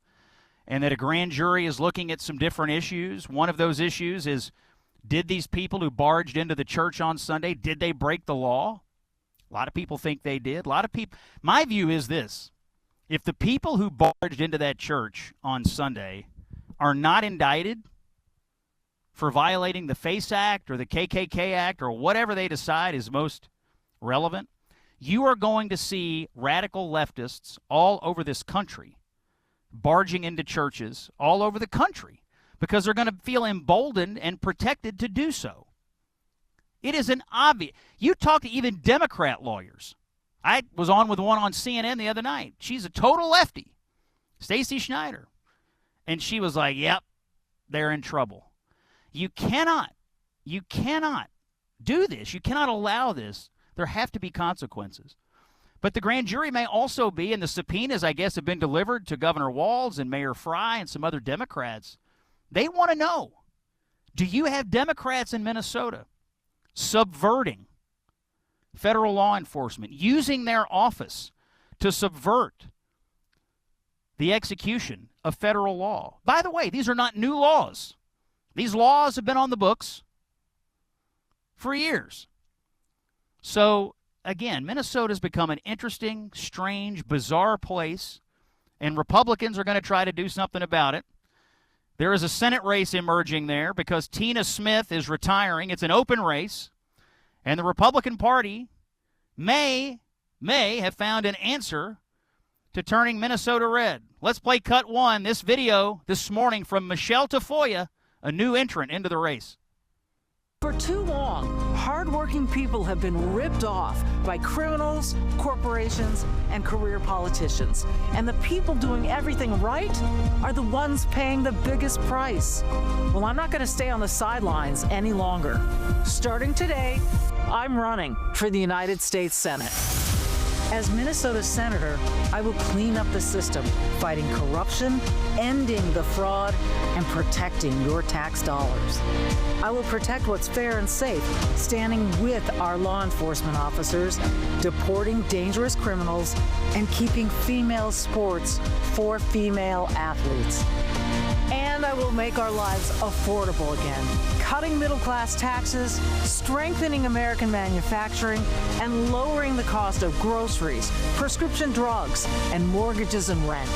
and that a grand jury is looking at some different issues. One of those issues is, did these people who barged into the church on Sunday, did they break the law? A lot of people think they did. My view is this. If the people who barged into that church on Sunday are not indicted for violating the FACE Act or the KKK Act or whatever they decide is most relevant, you are going to see radical leftists all over this country barging into churches all over the country because they're going to feel emboldened and protected to do so. It is an obvious. You talk to even Democrat lawyers. I was on with one on CNN the other night. She's a total lefty, Stacey Schneider. And she was like, yep, they're in trouble. You cannot do this. You cannot allow this. There have to be consequences. But the grand jury may also be, and the subpoenas, I guess, have been delivered to Governor Walz and Mayor Fry and some other Democrats. They want to know, do you have Democrats in Minnesota subverting federal law enforcement, using their office to subvert the execution of federal law? By the way, these are not new laws. These laws have been on the books for years. So, again, Minnesota has become an interesting, strange, bizarre place, and Republicans are going to try to do something about it. There is a Senate race emerging there because Tina Smith is retiring. It's an open race, and the Republican Party may have found an answer to turning Minnesota red. Let's play cut one. This video this morning from Michele Tafoya, a new entrant into the race. For too long, hardworking people have been ripped off by criminals, corporations, and career politicians. And the people doing everything right are the ones paying the biggest price. Well, I'm not going to stay on the sidelines any longer. Starting today, I'm running for the United States Senate. As Minnesota Senator, I will clean up the system, fighting corruption, ending the fraud, and protecting your tax dollars. I will protect what's fair and safe, standing with our law enforcement officers, deporting dangerous criminals, and keeping female sports for female athletes. And I will make our lives affordable again, cutting middle-class taxes, strengthening American manufacturing, and lowering the cost of groceries, prescription drugs, and mortgages and rent.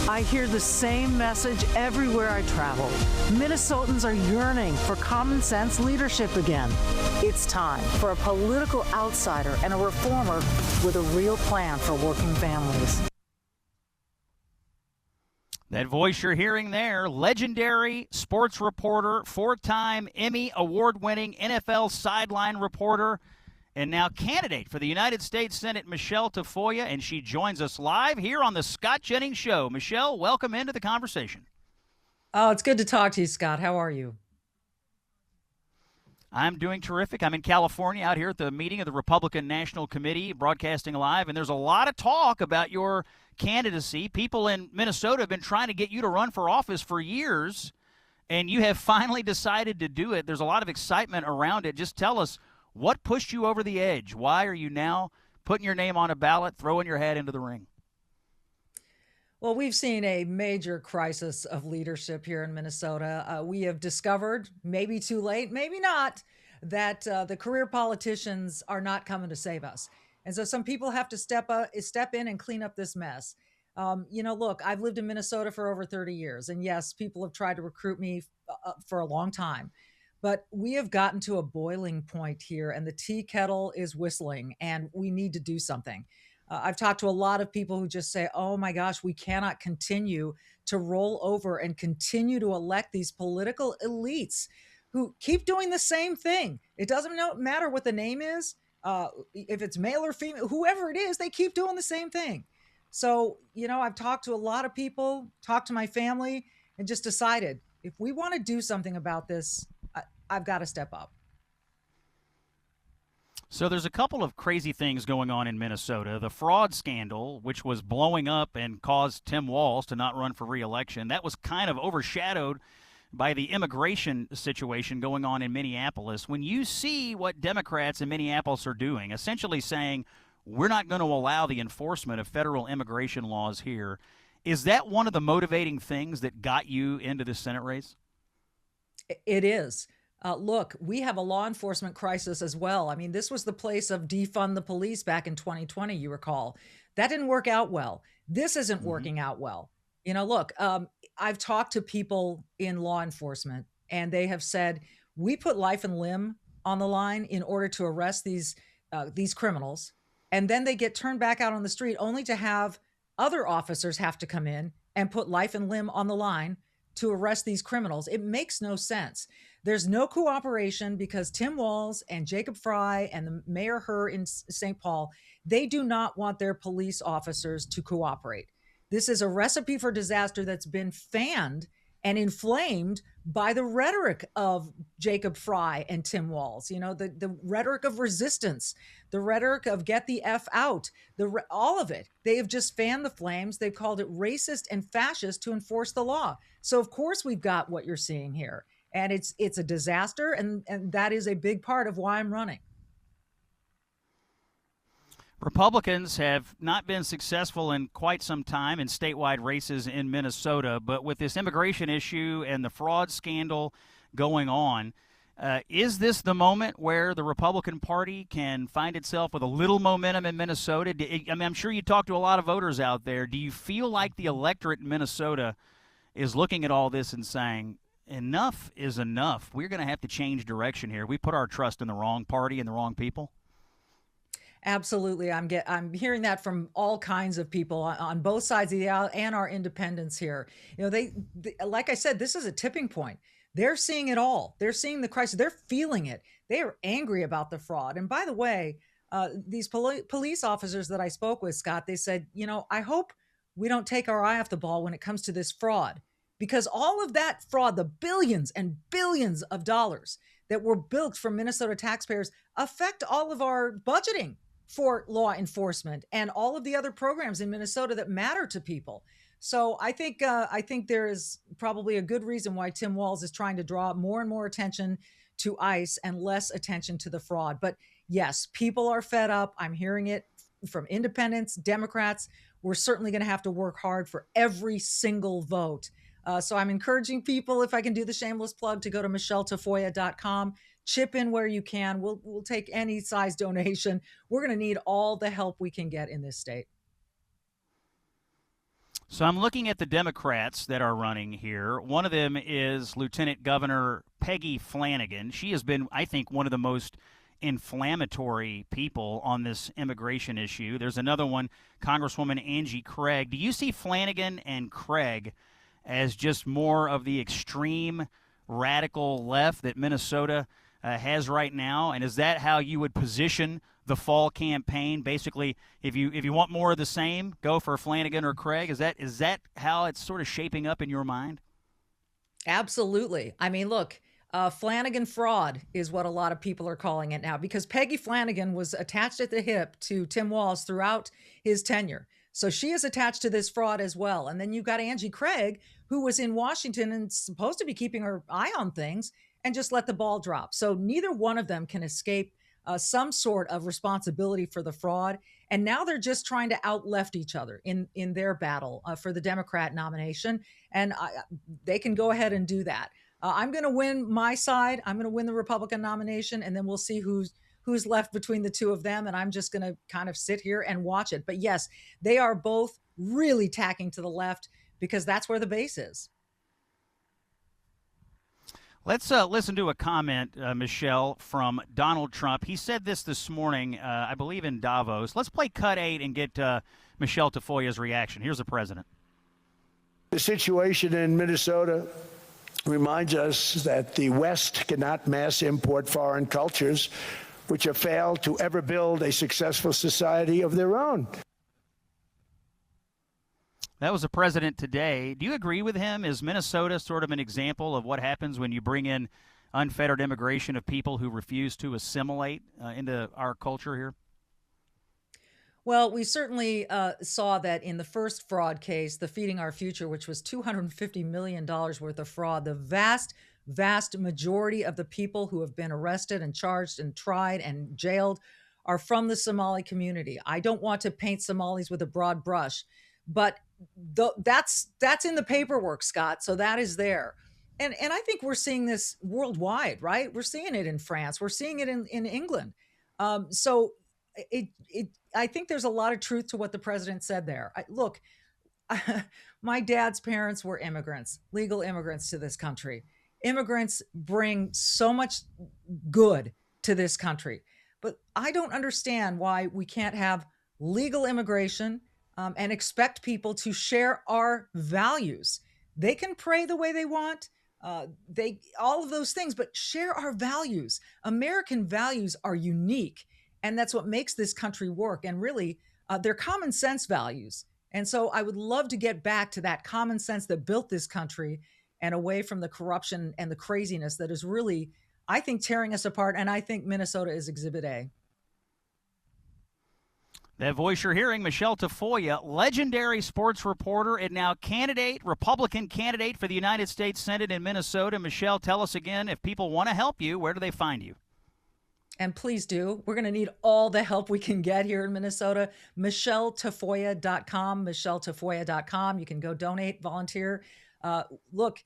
I hear the same message everywhere I travel. Minnesotans are yearning for common sense leadership again. It's time for a political outsider and a reformer with a real plan for working families. That voice you're hearing there, legendary sports reporter, four-time Emmy award-winning NFL sideline reporter, and now candidate for the United States Senate, Michele Tafoya, and she joins us live here on the Scott Jennings Show. Michele, welcome into the conversation. Oh, it's good to talk to you, Scott. How are you? I'm doing terrific. I'm in California out here at the meeting of the Republican National Committee, broadcasting live, and there's a lot of talk about your candidacy. People in Minnesota have been trying to get you to run for office for years, and you have finally decided to do it. There's a lot of excitement around it. Just tell us, what pushed you over the edge? Why are you now putting your name on a ballot, throwing your hat into the ring? Well, we've seen a major crisis of leadership here in Minnesota. We have discovered, maybe too late, maybe not, that the career politicians are not coming to save us. And so some people have to step in and clean up this mess. Look, I've lived in Minnesota for over 30 years. And yes, people have tried to recruit me for a long time. But we have gotten to a boiling point here, and the tea kettle is whistling, and we need to do something. I've talked to a lot of people who just say, oh my gosh, we cannot continue to roll over and continue to elect these political elites who keep doing the same thing. It doesn't matter what the name is. If it's male or female, whoever it is, they keep doing the same thing. So, I've talked to a lot of people, talked to my family, and just decided if we want to do something about this, I've got to step up. So there's a couple of crazy things going on in Minnesota. The fraud scandal, which was blowing up and caused Tim Walz to not run for re-election, that was kind of overshadowed by the immigration situation going on in Minneapolis. When you see what Democrats in Minneapolis are doing, essentially saying, we're not going to allow the enforcement of federal immigration laws here, is that one of the motivating things that got you into this Senate race? It is. Look, we have a law enforcement crisis as well. I mean, this was the place of defund the police back in 2020, you recall. That didn't work out well. This isn't working out well. Look, I've talked to people in law enforcement, and they have said, we put life and limb on the line in order to arrest these criminals, and then they get turned back out on the street only to have other officers have to come in and put life and limb on the line to arrest these criminals. It makes no sense. There's no cooperation because Tim Walz and Jacob Fry and the Mayor Herr in St. Paul, they do not want their police officers to cooperate. This is a recipe for disaster that's been fanned and inflamed by the rhetoric of Jacob Fry and Tim Walz. You know, the rhetoric of resistance, the rhetoric of get the F out, all of it. They have just fanned the flames. They've called it racist and fascist to enforce the law. So of course we've got what you're seeing here. And it's a disaster, and that is a big part of why I'm running. Republicans have not been successful in quite some time in statewide races in Minnesota, but with this immigration issue and the fraud scandal going on, is this the moment where the Republican Party can find itself with a little momentum in Minnesota? I mean, I'm sure you talk to a lot of voters out there. Do you feel like the electorate in Minnesota is looking at all this and saying, enough is enough? We're going to have to change direction here. We put our trust in the wrong party and the wrong people. Absolutely. I'm hearing that from all kinds of people on both sides of the aisle and our independents here. You know, they like I said, this is a tipping point. They're seeing it all. They're seeing the crisis. They're feeling it. They are angry about the fraud. And by the way, these police officers that I spoke with, Scott, they said, you know, I hope we don't take our eye off the ball when it comes to this fraud, because all of that fraud, the billions and billions of dollars that were bilked from Minnesota taxpayers, affect all of our budgeting for law enforcement and all of the other programs in Minnesota that matter to people. So I think there is probably a good reason why Tim Walz is trying to draw more and more attention to ICE and less attention to the fraud. But yes, people are fed up. I'm hearing it from independents, Democrats. We're certainly going to have to work hard for every single vote. So I'm encouraging people, if I can do the shameless plug, to go to micheletatafoya.com. Chip in where you can. We'll take any size donation. We're going to need all the help we can get in this state. So I'm looking at the Democrats that are running here. One of them is Lieutenant Governor Peggy Flanagan. She has been, I think, one of the most inflammatory people on this immigration issue. There's another one, Congresswoman Angie Craig. Do you see Flanagan and Craig as just more of the extreme radical left that Minnesota has right now? And is that how you would position the fall campaign? Basically, if you want more of the same, go for Flanagan or Craig. Is that how it's sort of shaping up in your mind? Absolutely. I mean, look, Flanagan fraud is what a lot of people are calling it now, because Peggy Flanagan was attached at the hip to Tim Walz throughout his tenure. So she is attached to this fraud as well. And then you've got Angie Craig, who was in Washington and supposed to be keeping her eye on things and just let the ball drop. So neither one of them can escape some sort of responsibility for the fraud. And now they're just trying to out-left each other in their battle for the Democrat nomination. And they can go ahead and do that. I'm going to win my side. I'm going to win the Republican nomination, and then we'll see who's left between the two of them. And I'm just going to kind of sit here and watch it. But yes, they are both really tacking to the left because that's where the base is. Let's listen to a comment, Michelle, from Donald Trump. He said this morning, I believe, in Davos. Let's play Cut 8 and get Michele Tafoya's reaction. Here's the president. The situation in Minnesota reminds us that the West cannot mass import foreign cultures which have failed to ever build a successful society of their own. That was the president today. Do you agree with him? Is Minnesota sort of an example of what happens when you bring in unfettered immigration of people who refuse to assimilate into our culture here? Well, we certainly saw that in the first fraud case, the Feeding Our Future, which was $250 million worth of fraud. The vast majority of the people who have been arrested and charged and tried and jailed are from the Somali community. I don't want to paint Somalis with a broad brush, but that's in the paperwork, Scott. So that is there. And I think we're seeing this worldwide, right? We're seeing it in France. We're seeing it in England. So I think there's a lot of truth to what the president said there. Look, my dad's parents were immigrants, legal immigrants to this country. Immigrants bring so much good to this country. But I don't understand why we can't have legal immigration and expect people to share our values. They can pray the way they want, all of those things, but share our values. American values are unique, and that's what makes this country work. And really, they're common sense values. And so I would love to get back to that common sense that built this country and away from the corruption and the craziness that is really, I think, tearing us apart. And I think Minnesota is Exhibit A. That voice you're hearing, Michele Tafoya, legendary sports reporter and now Republican candidate for the United States Senate in Minnesota. Michele, tell us again, if people want to help you, where do they find you? And please do. We're going to need all the help we can get here in Minnesota. MicheleTafoya.com, MicheleTafoya.com. You can go donate, volunteer. Look,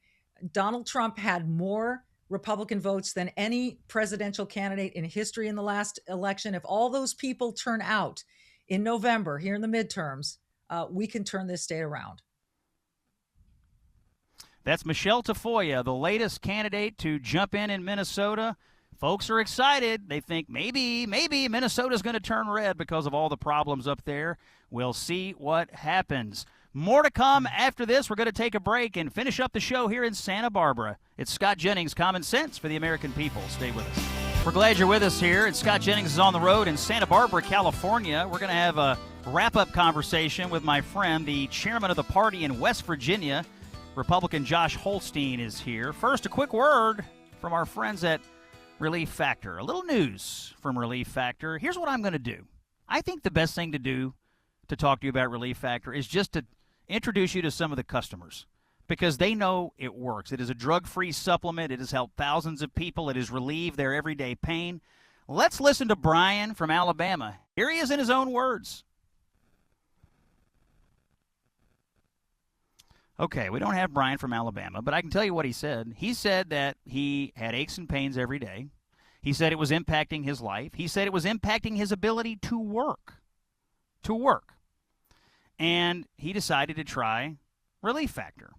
Donald Trump had more Republican votes than any presidential candidate in history in the last election. If all those people turn out in November, here in the midterms, we can turn this state around. That's Michele Tafoya, the latest candidate to jump in Minnesota. Folks are excited. They think maybe Minnesota's going to turn red because of all the problems up there. We'll see what happens. More to come after this. We're going to take a break and finish up the show here in Santa Barbara. It's Scott Jennings, Common Sense for the American People. Stay with us. We're glad you're with us here. And Scott Jennings is on the road in Santa Barbara, California. We're going to have a wrap-up conversation with my friend, the chairman of the party in West Virginia, Republican Josh Holstein is here. First, a quick word from our friends at Relief Factor. A little news from Relief Factor. Here's what I'm going to do. I think the best thing to do to talk to you about Relief Factor is just to introduce you to some of the customers because they know it works. It is a drug-free supplement. It has helped thousands of people. It has relieved their everyday pain. Let's listen to Brian from Alabama. Here he is in his own words. Okay, we don't have Brian from Alabama, but I can tell you what he said. He said that he had aches and pains every day. He said it was impacting his life. He said it was impacting his ability to work. And he decided to try Relief Factor.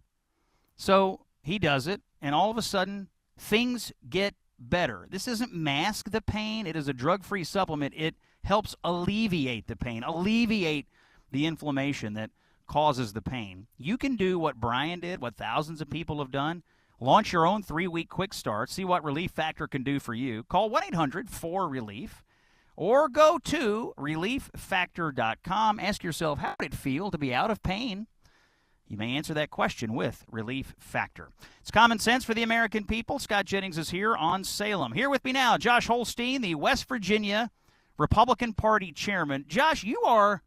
So he does it, and all of a sudden, things get better. This doesn't mask the pain. It is a drug-free supplement. It helps alleviate the pain, alleviate the inflammation that causes the pain. You can do what Brian did, what thousands of people have done. Launch your own 3-week quick start. See what Relief Factor can do for you. Call 1-800-4RELIEF or go to relieffactor.com. Ask yourself, how did it feel to be out of pain? You may answer that question with Relief Factor. It's Common Sense for the American People. Scott Jennings is here on Salem. Here with me now, Josh Holstein, the West Virginia Republican Party chairman. Josh, you are an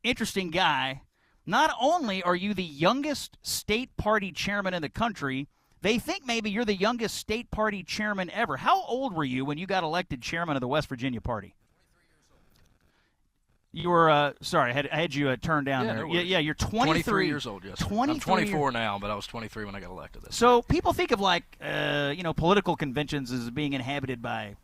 interesting guy. Not only are you the youngest state party chairman in the country, they think maybe you're the youngest state party chairman ever. How old were you when you got elected chairman of the West Virginia party? You were, sorry, I had you turned down there. No yeah, you're 23 years old, yes. 23 I'm 24 now, but I was 23 when I got elected. So people think of political conventions as being inhabited by,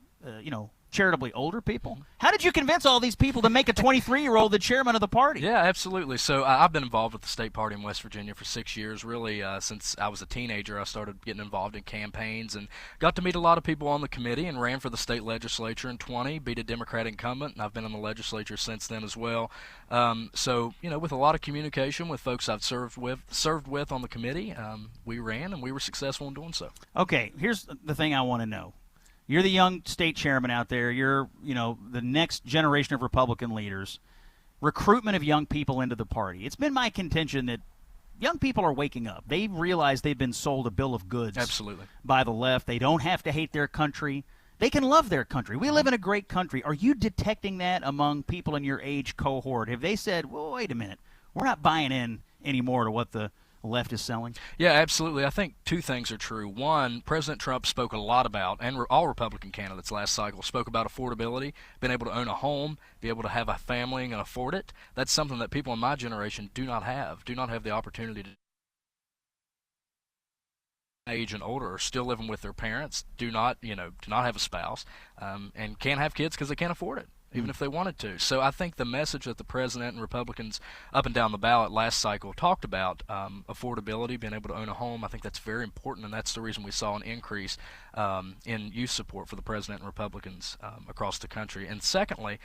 charitably older people. How did you convince all these people to make a 23-year-old the chairman of the party? Yeah, absolutely. So I've been involved with the state party in West Virginia for 6 years. Really, since I was a teenager, I started getting involved in campaigns and got to meet a lot of people on the committee and ran for the state legislature in 20, beat a Democrat incumbent, and I've been in the legislature since then as well. With a lot of communication with folks I've served with on the committee, we ran and we were successful in doing so. Okay, here's the thing I want to know. You're the young state chairman out there. You're, the next generation of Republican leaders. Recruitment of young people into the party. It's been my contention that young people are waking up. They realize they've been sold a bill of goods. Absolutely. By the left. They don't have to hate their country. They can love their country. We live in a great country. Are you detecting that among people in your age cohort? Have they said, well, wait a minute, we're not buying in anymore to what the left is selling? Yeah, absolutely. I think two things are true. One, President Trump spoke a lot about, and all Republican candidates last cycle spoke about affordability, being able to own a home, be able to have a family and afford it. That's something that people in my generation do not have the opportunity to age and older, are still living with their parents, do not have a spouse, and can't have kids because they can't afford it, even if they wanted to. So I think the message that the president and Republicans up and down the ballot last cycle talked about, affordability, being able to own a home, I think that's very important, and that's the reason we saw an increase in youth support for the president and Republicans across the country. And secondly,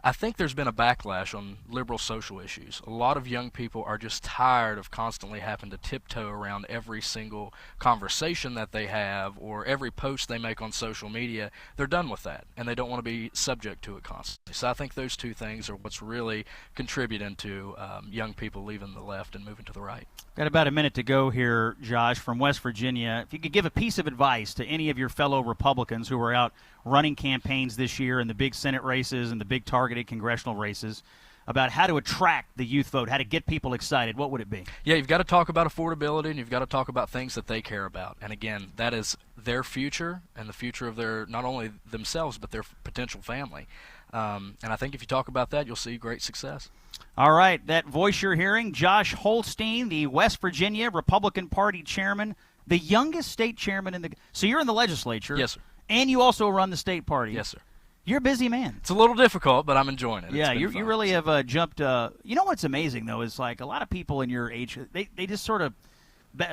I think there's been a backlash on liberal social issues. A lot of young people are just tired of constantly having to tiptoe around every single conversation that they have or every post they make on social media. They're done with that, and they don't want to be subject to it constantly. So I think those two things are what's really contributing to young people leaving the left and moving to the right. Got about a minute to go here, Josh, from West Virginia. If you could give a piece of advice to any of your fellow Republicans who are out running campaigns this year in the big Senate races and the big targeted congressional races about how to attract the youth vote, how to get people excited, what would it be? Yeah, you've got to talk about affordability, and you've got to talk about things that they care about. And again, that is their future and the future of their, not only themselves, but their potential family. And I think if you talk about that, you'll see great success. All right, that voice you're hearing, Josh Holstein, the West Virginia Republican Party chairman, the youngest state chairman in the – so you're in the legislature. Yes, sir. And you also run the state party. Yes, sir. You're a busy man. It's a little difficult, but I'm enjoying it. Yeah, you really have jumped. You know what's amazing, though, is like a lot of people in your age, they just sort of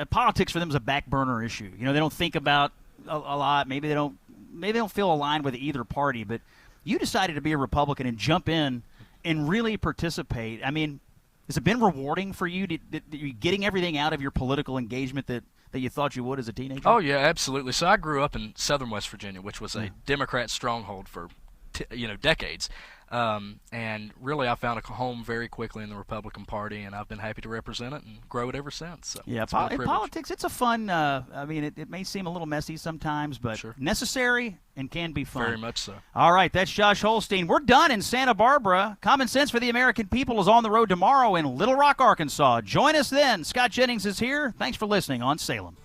politics for them is a back burner issue. You know, they don't think about a lot. Maybe they don't feel aligned with either party. But you decided to be a Republican and jump in and really participate. I mean, has it been rewarding for you? You getting everything out of your political engagement that you thought you would as a teenager? Oh, yeah, absolutely. So I grew up in southern West Virginia, which was a Democrat stronghold for decades. And really, I found a home very quickly in the Republican Party, and I've been happy to represent it and grow it ever since. So yeah, in politics, it's a fun. I mean, it may seem a little messy sometimes, but necessary and can be fun. Very much so. All right, that's Josh Holstein. We're done in Santa Barbara. Common Sense for the American People is on the road tomorrow in Little Rock, Arkansas. Join us then. Scott Jennings is here. Thanks for listening on Salem.